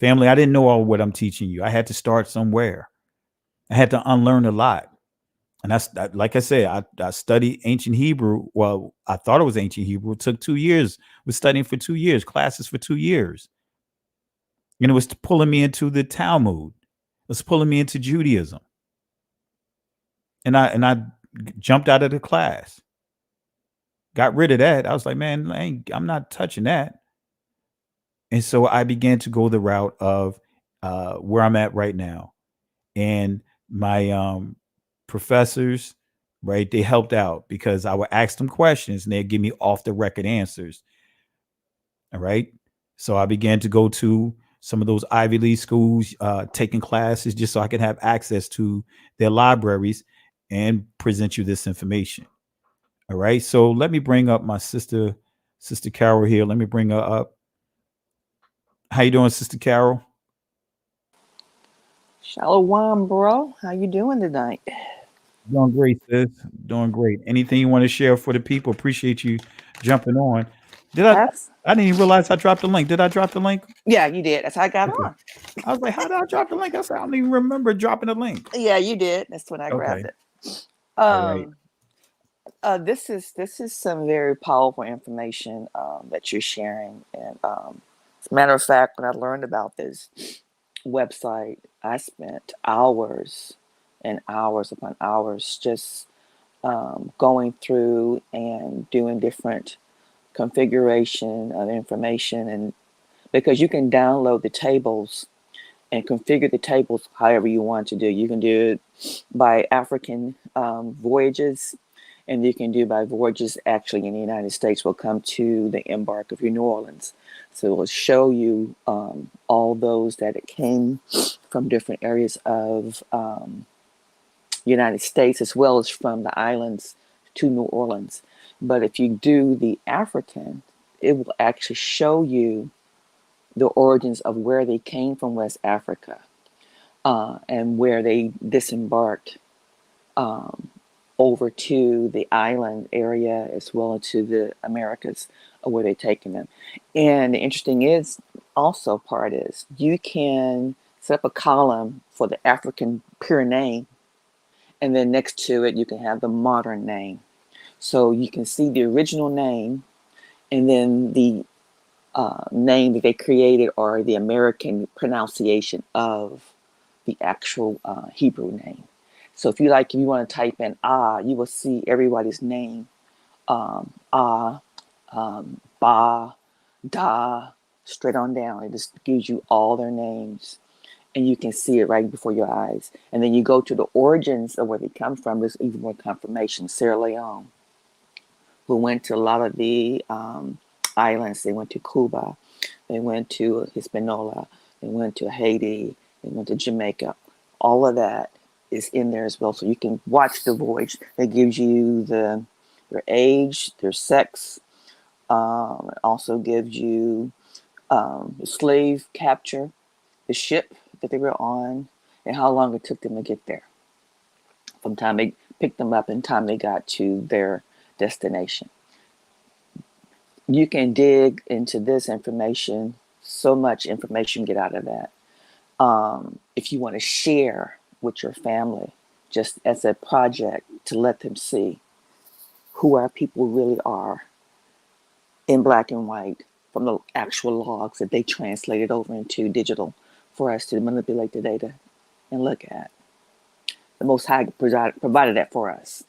Family, I didn't know all what I'm teaching you. I had to start somewhere. I had to unlearn a lot. And that's like I said, I studied ancient Hebrew. Well, I thought it was ancient Hebrew. It took 2 years. Was studying for 2 years, classes for 2 years. And it was pulling me into the Talmud. It was pulling me into Judaism. And I jumped out of the class. Got rid of that. I was like, man, I'm not touching that. And so I began to go the route of where I'm at right now. And my professors, right, they helped out because I would ask them questions and they'd give me off the record answers. All right. So I began to go to some of those Ivy League schools, taking classes just so I could have access to their libraries and present you this information. All right. So let me bring up my sister Carol here. Let me bring her up. How you doing, Sister Carol? Shalom, bro. How you doing tonight? Doing great, sis. Doing great. Anything you want to share for the people? Appreciate you jumping on. I didn't even realize I dropped the link. Did I drop the link? Yeah, you did. That's how I got on. I was like, how did I drop the link? I said, I don't even remember dropping the link. Yeah, you did. That's when I grabbed it. All right. This is some very powerful information that you're sharing. And as a matter of fact, when I learned about this website, I spent hours and hours upon hours just going through and doing different configuration of information, and because you can download the tables and configure the tables however you want to do. You can do it by African voyages, and you can do by voyages actually in the United States will come to the embark of your New Orleans. So it will show you all those that it came from different areas of United States as well as from the islands to New Orleans. But if you do the African, it will actually show you the origins of where they came from West Africa and where they disembarked over to the island area as well as to the Americas where they're taking them. And the interesting is also part is you can set up a column for the African pure name, and then next to it you can have the modern name. So you can see the original name and then the name that they created or the American pronunciation of the actual Hebrew name. So if you want to type in you will see everybody's name. Ba, Da, straight on down. It just gives you all their names. And you can see it right before your eyes. And then you go to the origins of where they come from. There's even more confirmation. Sierra Leone, who went to a lot of the islands. They went to Cuba. They went to Hispaniola. They went to Haiti. They went to Jamaica. All of that is in there as well. So you can watch the voyage. It gives you their age, their sex. It also gives you the slave capture, the ship that they were on, and how long it took them to get there. From time they picked them up and time they got to their destination. You can dig into this information, so much information get out of that. If you want to share with your family, just as a project to let them see who our people really are in black and white from the actual logs that they translated over into digital for us to manipulate the data and look at. The Most High provided that for us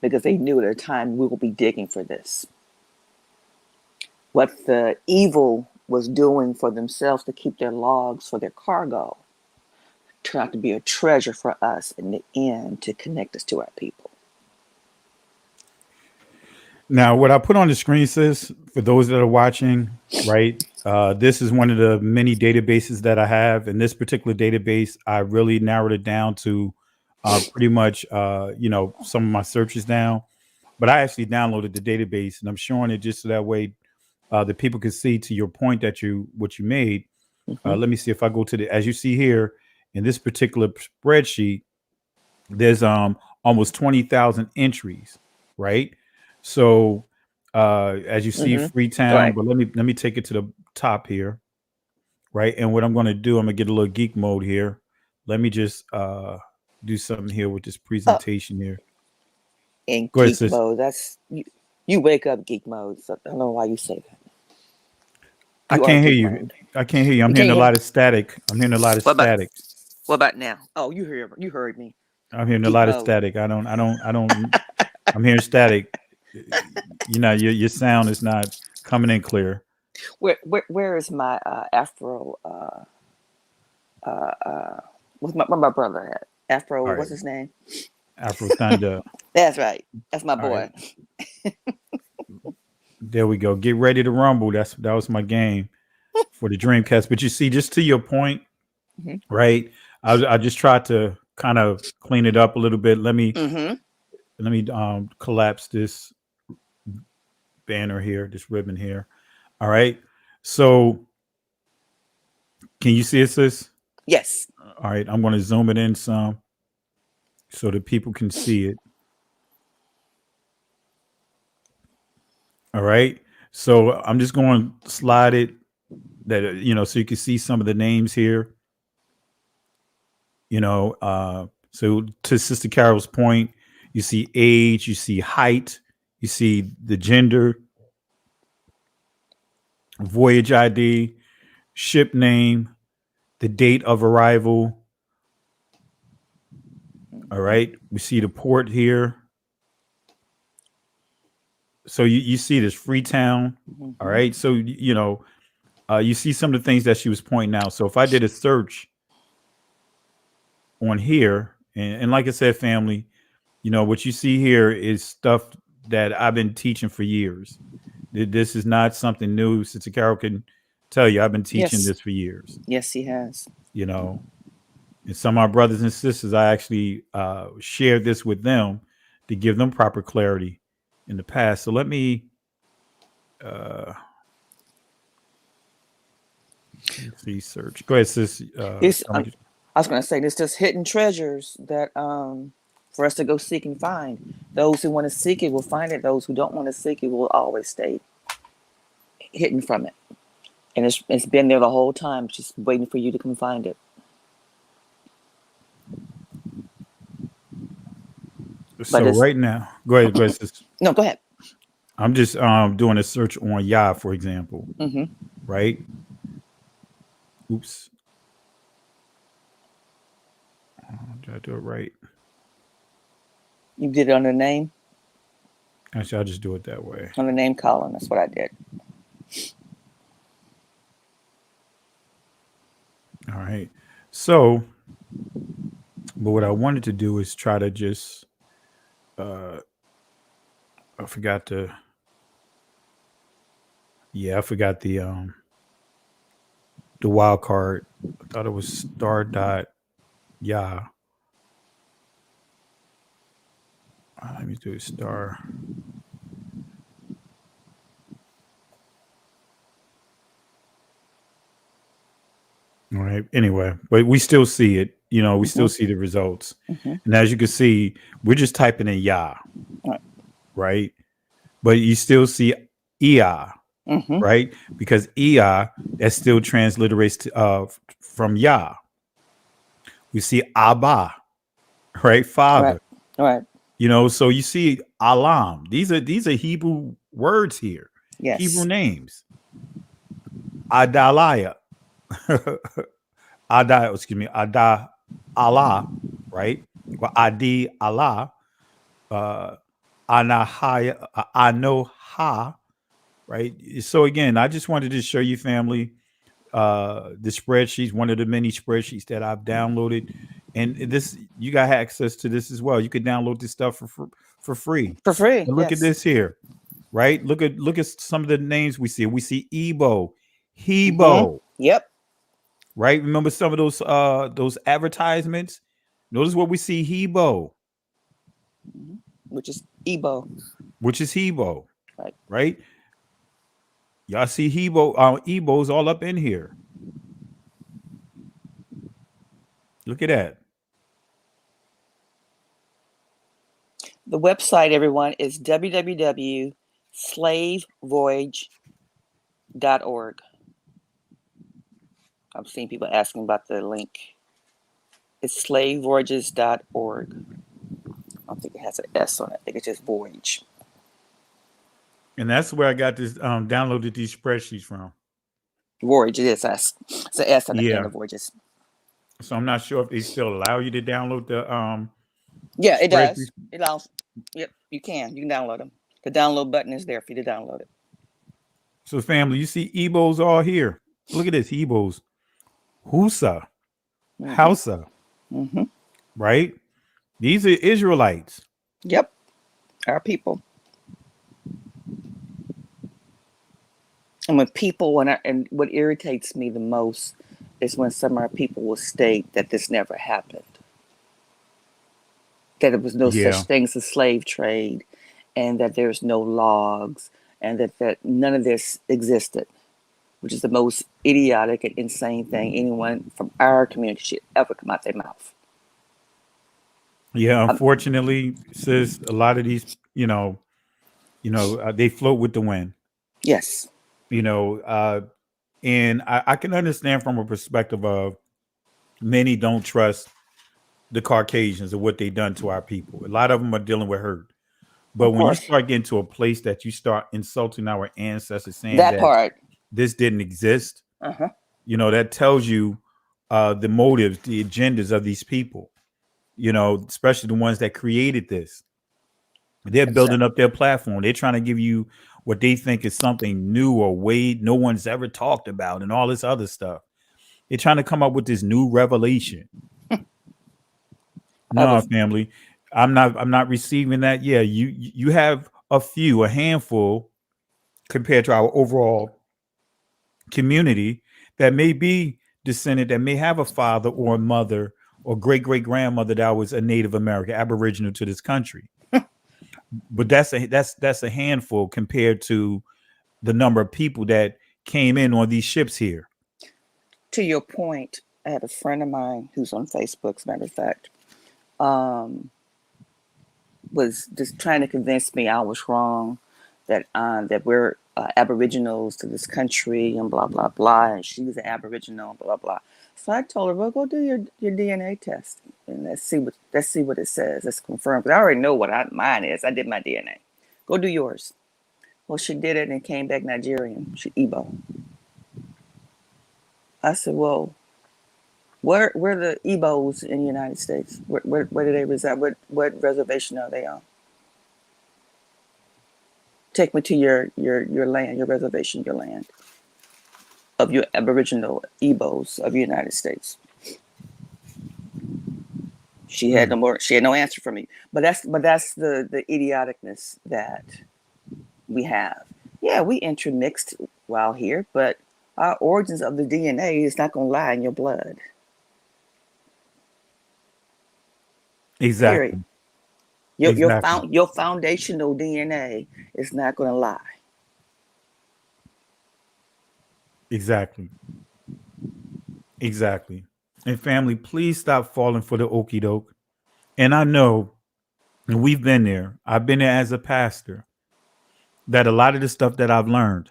because they knew at a time we will be digging for this. What the evil was doing for themselves to keep their logs for their cargo turned out to be a treasure for us in the end to connect us to our people. Now, what I put on the screen, sis, for those that are watching, right? This is one of the many databases that I have. In this particular database, I really narrowed it down to pretty much, some of my searches down. But I actually downloaded the database, and I'm showing it just so that way the people can see. To your point what you made, Let me see if I go to as you see here in this particular spreadsheet, there's almost 20,000 entries, right? So as you see, Freetown, Right. but let me take it to the top here, right? And what I'm going to do, I'm gonna get a little geek mode here. Let me just do something here with this presentation here. In Go ahead, geek sis. mode, that's you wake up geek mode. So I don't know why you say that. I You are can't hear geek you. mode. I can't hear you. I'm You hearing can't a hear lot me? of static. I'm hearing a lot of static. What about now? Oh, you heard me. I'm hearing a Geek lot of mode. static. I don't. I'm hearing static. You know, your sound is not coming in clear. Where is my Afro? What's my brother at? Afro. All What's right, his name? Afro Thunder. That's right. That's my All right, boy. there we go. Get ready to rumble. That was my game for the Dreamcast. But you see, just to your point, Mhm. right? I just tried to kind of clean it up a little bit. Mhm. Let me collapse this banner here, this ribbon here. All right. So can you see it, sis? Yes. All right. I'm going to zoom it in some so that people can see it. All right. So I'm just going to slide it that, so you can see some of the names here. So to Sister Carol's point, you see age, you see height, you see the gender, voyage ID, ship name, the date of arrival. All right. We see the port here. So you see this Freetown. All right. So, you see some of the things that she was pointing out. So if I did a search on here, and like I said, family, what you see here is stuff that I've been teaching for years. This is not something new. Sister Carol can tell you, I've been teaching Yes. this for years. Yes, he has. And some of my brothers and sisters, I actually shared this with them to give them proper clarity in the past. So let me see, search. Go ahead, sis. I was going to say, there's just hidden treasures that for us to go seek and find. Those who want to seek it will find it. Those who don't want to seek it will always stay hidden from it. And it's been there the whole time, just waiting for you to come find it. So right now, go ahead, sis. No, go ahead. I'm just doing a search on Yah, for example. Right? Oops. Did I do it right? You did it on the name? Actually, I'll just do it that way. On the name column. That's what I did. All right. So, but what I wanted to do is try to just, I forgot the wild card. I thought it was star dot. Yeah. Let me do star. All right. Anyway, but we still see it. We still see the results. And as you can see, we're just typing in Yah. Right. But you still see Ia. Right. Because Ia, that still transliterates from Yah. We see Abba. Right. Father. Right. So you see Alam. These are Hebrew words here. Yes. Hebrew names. Adalaya. Ada Allah, right? Well, Adi Allah, Anahaya, Anoha, right? So again, I just wanted to show you, family, the spreadsheets, one of the many spreadsheets that I've downloaded, and this you got access to this as well. You could download this stuff for free. For free. And look at this here, right? Look at some of the names we see. We see Ebo, Hebo. Yep. Right. Remember some of those advertisements? Notice what we see, Hebo. Which is Ebo. Right. Right. Y'all see Hebo, Ebo's all up in here. Look at that. The website, everyone, is www.slavevoyage.org. I've seen people asking about the link. It's slavevoyages.org. I don't think it has an S on it. I think it's just voyage. And that's where I got this downloaded these spreadsheets from. Voyage, it is S. It's an S on the Yeah. end of voyages. So I'm not sure if they still allow you to download the Yeah, it does. spreadsheets. It allows. Yep, you can. You can download them. The download button is there for you to download it. So family, you see Igbos all here. Look at this, Igbos. Husa, Hausa, right? These are Israelites. Yep, our people. And when people, and what irritates me the most is when some of our people will state that this never happened, that there was no such thing as a slave trade, and that there's no logs, and that none of this existed, which is the most idiotic and insane thing anyone from our community should ever come out their mouth. Yeah, unfortunately, sis, a lot of these, they float with the wind. Yes. And I can understand from a perspective of many don't trust the Caucasians or what they've done to our people. A lot of them are dealing with hurt. But when you start getting to a place that you start insulting our ancestors, saying that this didn't exist, that tells you the motives, the agendas of these people, especially the ones that created this. They're building up their platform. They're trying to give you what they think is something new or no one's ever talked about and all this other stuff. They're trying to come up with this new revelation. No, family, I'm not receiving that. Yeah, you have a handful compared to our overall community that may be descendant, that may have a father or a mother or great-great-grandmother that was a Native American, Aboriginal to this country. But that's a handful compared to the number of people that came in on these ships here. To your point, I had a friend of mine who's on Facebook, as a matter of fact, was just trying to convince me I was wrong, that we're Aboriginals to this country and blah, blah, blah. And she was an Aboriginal, blah, blah. So I told her, well, go do your DNA test and let's see what it says. Let's confirm. Because I already know what mine is. I did my DNA. Go do yours. Well, she did it and came back Nigerian. She Igbo. I said, well, where the Igbos in the United States? Where do they reside? What reservation are they on? Take me to your land, your reservation, your land of your Aboriginal Igbos of the United States. She had no answer for me. But that's the idioticness that we have. Yeah, we intermixed while here, but our origins of the DNA is not going to lie in your blood. Exactly. Period. Your foundational DNA is not going to lie. Exactly. And family, please stop falling for the okie doke. And I know, and we've been there. I've been there as a pastor, that a lot of the stuff that I've learned,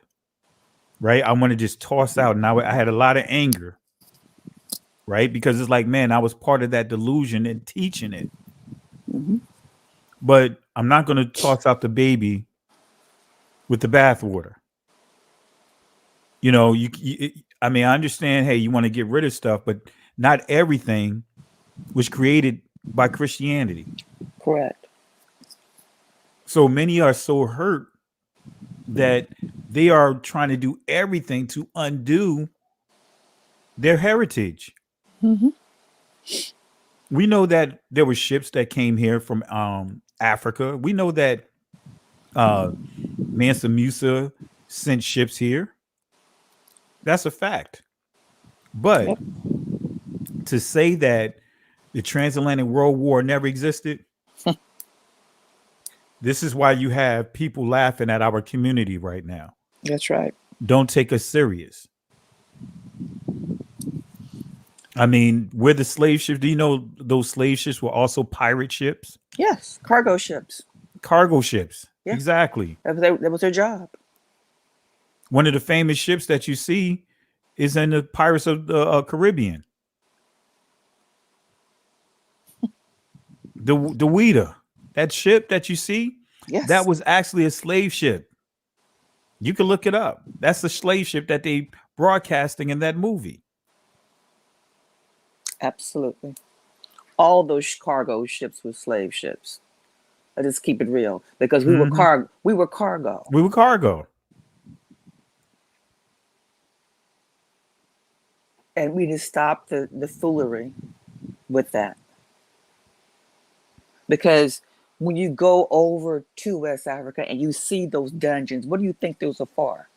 right, I want to just toss out. And I had a lot of anger, right? Because it's like, man, I was part of that delusion and teaching it. But I'm not going to toss out the baby with the bathwater. I understand, hey, you want to get rid of stuff, but not everything was created by Christianity. Correct. So many are so hurt that they are trying to do everything to undo their heritage. We know that there were ships that came here from Africa. We know that Mansa Musa sent ships here. That's a fact. But to say that the transatlantic world war never existed, this is why you have people laughing at our community right now. That's right. Don't take us serious. I mean, where the slave ships, do you know those slave ships were also pirate ships? Yes, cargo ships. Cargo ships. Yeah. Exactly. That was their job. One of the famous ships that you see is in the Pirates of the Caribbean. The Ouida, that ship that you see, Yes. that was actually a slave ship. You can look it up. That's the slave ship that they broadcasting in that movie. Absolutely. All those cargo ships were slave ships. I just keep it real because we were cargo. We were cargo. And we just stopped the foolery with that. Because when you go over to West Africa and you see those dungeons, what do you think those are for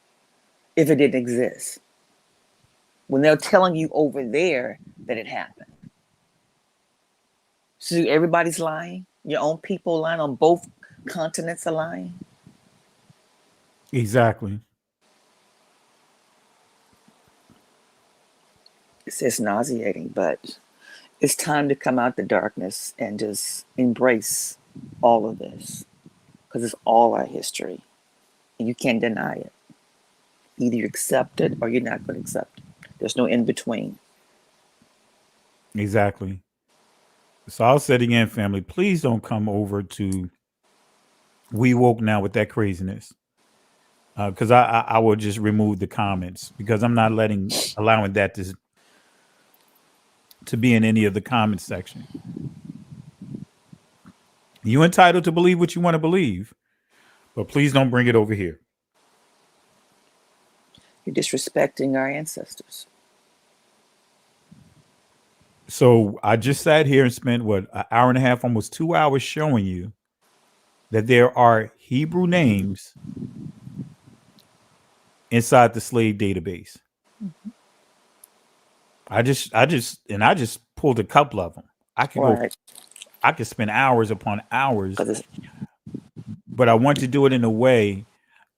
if it didn't exist? When they're telling you over there that it happened. So everybody's lying. Your own people lying on both continents are lying. Exactly. It's just nauseating, but it's time to come out the darkness and just embrace all of this because it's all our history and you can't deny it. Either you accept it or you're not going to accept it. There's no in between. Exactly. So I'll say it again, family. Please don't come over to We Woke Now with that craziness. Because I will just remove the comments because I'm not allowing that to be in any of the comment section. You're entitled to believe what you want to believe, but please don't bring it over here. You're disrespecting our ancestors. So I just sat here and spent an hour and a half, almost 2 hours showing you that there are Hebrew names inside the slave database. Mm-hmm. I just pulled a couple of them. I could spend hours upon hours, but I want to do it in a way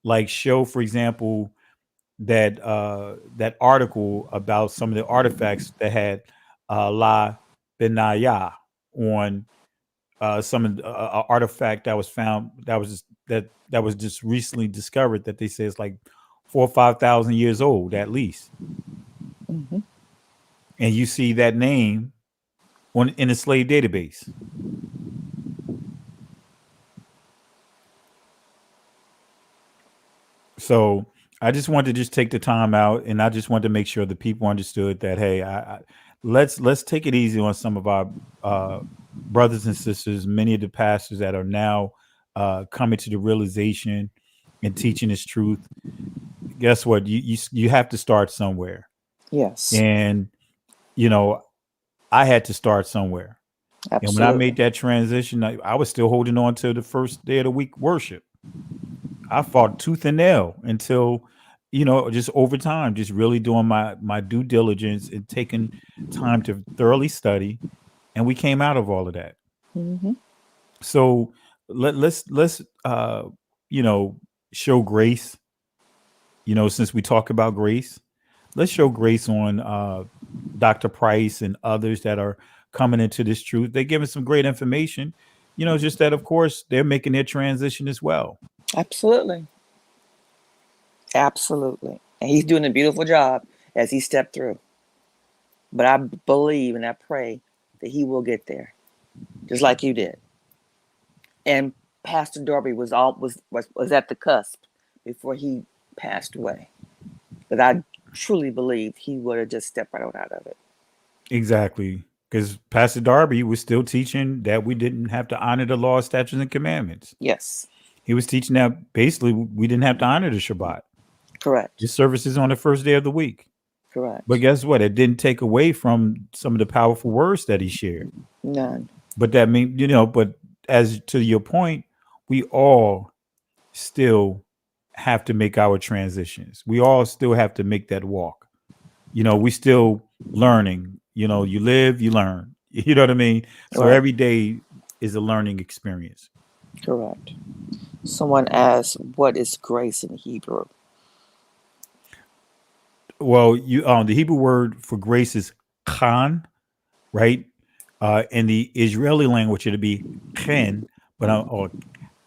like show, for example, that article about some of the artifacts that had La Benaya on some of the artifact that was found that was just recently discovered that they say is like 4,000 or 5,000 years old at least. Mm-hmm. And you see that name in the slave database. So I just wanted to just take the time out, and I just wanted to make sure the people understood that, hey, let's take it easy on some of our brothers and sisters, many of the pastors that are now coming to the realization and teaching this truth. Guess what? You have to start somewhere. Yes. And I had to start somewhere. Absolutely. And when I made that transition, I was still holding on to the first day of the week worship. I fought tooth and nail until, just over time, just really doing my due diligence and taking time to thoroughly study. And we came out of all of that. Mm-hmm. So let's show grace, since we talk about grace. Let's show grace on Dr. Price and others that are coming into this truth. They're giving some great information, just that, of course, they're making their transition as well. Absolutely. Absolutely. And he's doing a beautiful job as he stepped through. But I believe and I pray that he will get there, just like you did. And Pastor Darby was at the cusp before he passed away. But I truly believe he would have just stepped right out of it. Exactly. Because Pastor Darby was still teaching that we didn't have to honor the law, statutes, and commandments. Yes. He was teaching that basically we didn't have to honor the Shabbat. Correct. Just services on the first day of the week. Correct. But guess what? It didn't take away from some of the powerful words that he shared. None. But that means, but as to your point, we all still have to make our transitions. We all still have to make that walk. We still learning. You live, you learn. You know what I mean? So right. Every day is a learning experience. Correct. Someone asked, what is grace in Hebrew? Well, the Hebrew word for grace is Khan, right? In the Israeli language, it'd be Chen, but or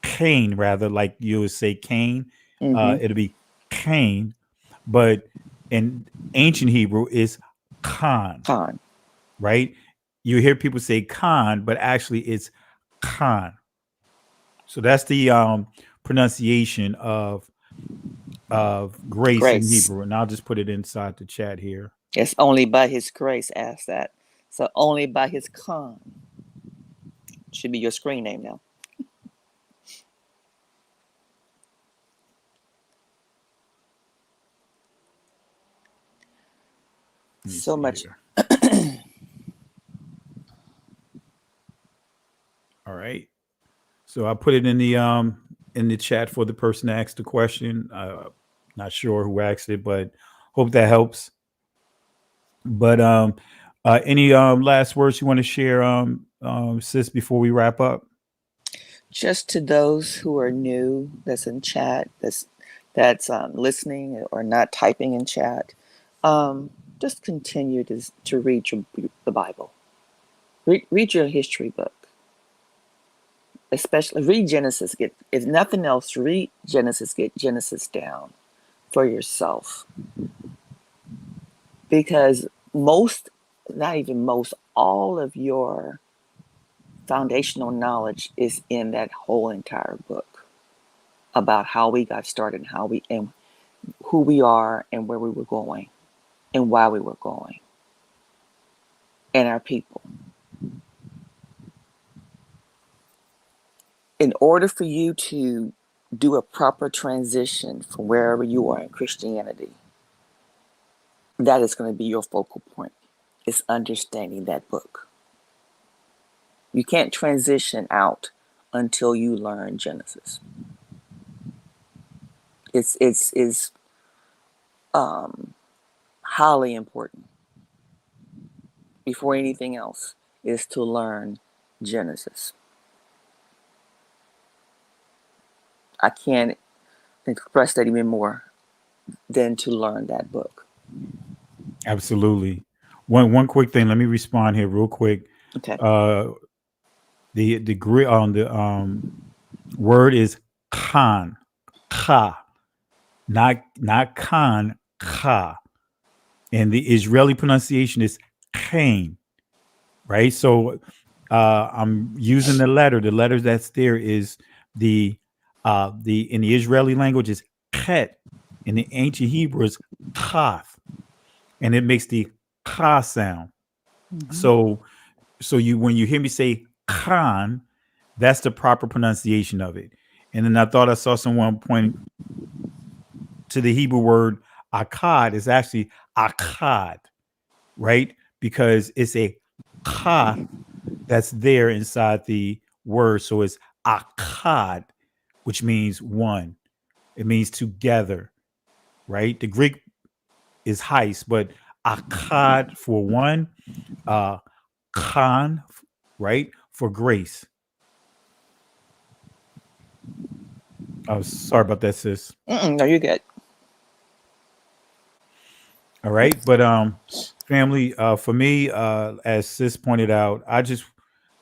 Cain rather, like you would say Cain. Mm-hmm. It'll be Cain, but in ancient Hebrew is Khan, Khan. right? You hear people say Khan, but actually it's Khan. So that's the pronunciation of grace in Grace. Hebrew, and I'll just put it inside the chat here. It's only by his grace, ask that. So only by his Khan. Should be your screen name now. So much. Here. All right. So I put it in the chat for the person that asked the question. Not sure who asked it, but hope that helps. But any last words you want to share, sis, before we wrap up? Just to those who are new, that's in chat, that's listening or not typing in chat, just continue to read the Bible. Read your history book. Especially read Genesis. If nothing else, read Genesis. Get Genesis down for yourself. Because all of your foundational knowledge is in that whole entire book about how we got started and who we are and where we were going and why we were going and our people. In order for you to do a proper transition from wherever you are in Christianity, that is going to be your focal point. It's understanding that book. You can't transition out until you learn Genesis. It's highly important. Before anything else, is to learn Genesis. I can't express that even more than to learn that book. Absolutely. One quick thing. Let me respond here real quick. Okay. The degree on the word is Khan, Ka, not Khan, Ka, and the Israeli pronunciation is Cain, right? So I'm using the letter. The letter that's there is the in the Israeli language is Chet, in the ancient Hebrew is Kaf, and it makes the Ka sound. Mm-hmm. So you when you hear me say Khan, that's the proper pronunciation of it. And then I thought I saw someone point to the Hebrew word akkad is actually akkad, right? Because it's a ka that's there inside the word. So it's akkad, which means one. It means together, right? The Greek is heis, but akkad for one, khan, right? For grace. Oh, sorry about that, sis. No, you're good. All right. But family, for me, as sis pointed out,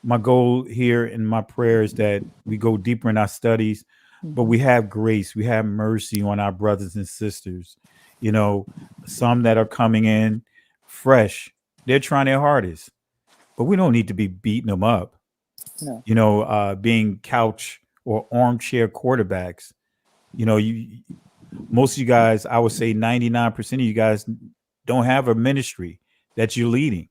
my goal here in my prayer is that we go deeper in our studies, but we have grace, we have mercy on our brothers and sisters. You know, some that are coming in fresh, they're trying their hardest, but we don't need to be beating them up. No. You know, being couch or armchair quarterbacks. You know, most of you guys, I would say 99% of you guys don't have a ministry that you're leading.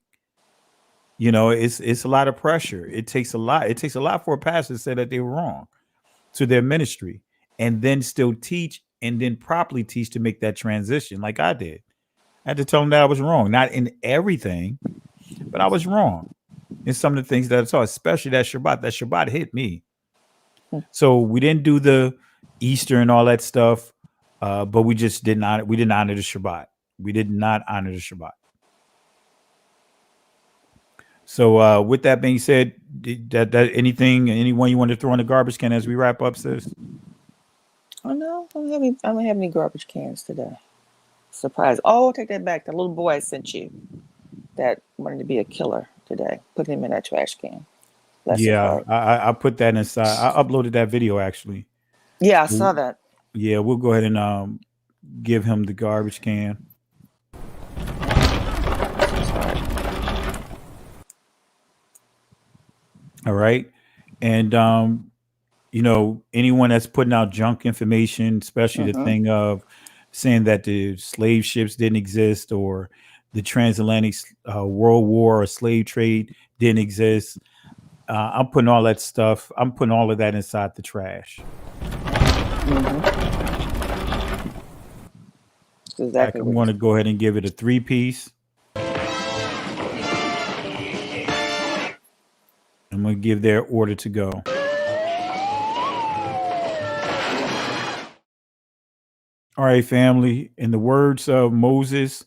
You know, it's a lot of pressure. It takes a lot. It takes a lot for a pastor to say that they were wrong to their ministry and then still teach and then properly teach to make that transition like I did. I had to tell them that I was wrong, not in everything, but I was wrong in some of the things that I saw, especially that Shabbat. That Shabbat hit me. So we didn't do the Easter and all that stuff, but we just didn't honor the Shabbat. We did not honor the Shabbat. So with that being said, anyone you want to throw in the garbage can as we wrap up, sis? Oh no, I don't have any garbage cans today. Surprise. Oh, take that back. The little boy I sent you. that wanted to be a killer today. Put him in that trash can. Bless his Yeah, heart. I put that inside. I uploaded that video actually. Yeah, I Mm. saw that. Yeah, we'll go ahead and give him the garbage can. Bless his heart. All right. And anyone that's putting out junk information, especially the thing of saying that the slave ships didn't exist or the transatlantic world war or slave trade didn't exist. I'm putting all that stuff. I'm putting all of that inside the trash. That's exactly I'm what going to go ahead and give it a 3-piece. I'm going to give their order to go. All right, family. In the words of Moses,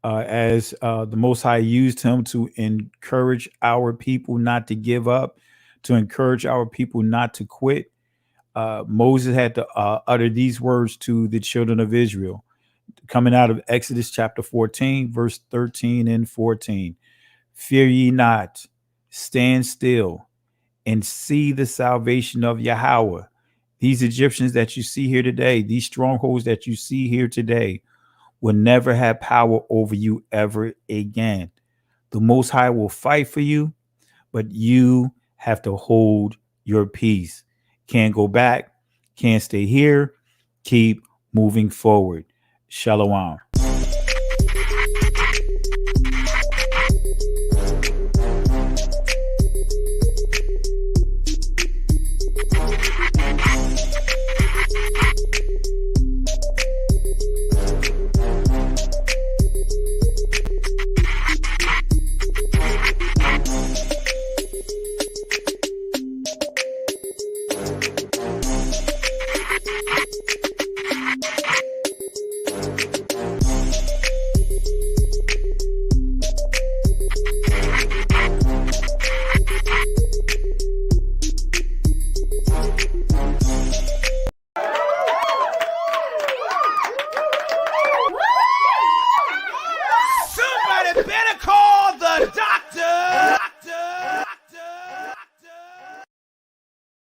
as the Most High used him to encourage our people not to give up, to encourage our people not to quit, Moses had to utter these words to the children of Israel, coming out of Exodus chapter 14, verse 13 and 14. Fear ye not, stand still, and see the salvation of Yahweh. These Egyptians that you see here today, these strongholds that you see here today, will never have power over you ever again. The Most High will fight for you, but you have to hold your peace. Can't go back, can't stay here, keep moving forward. Shalom.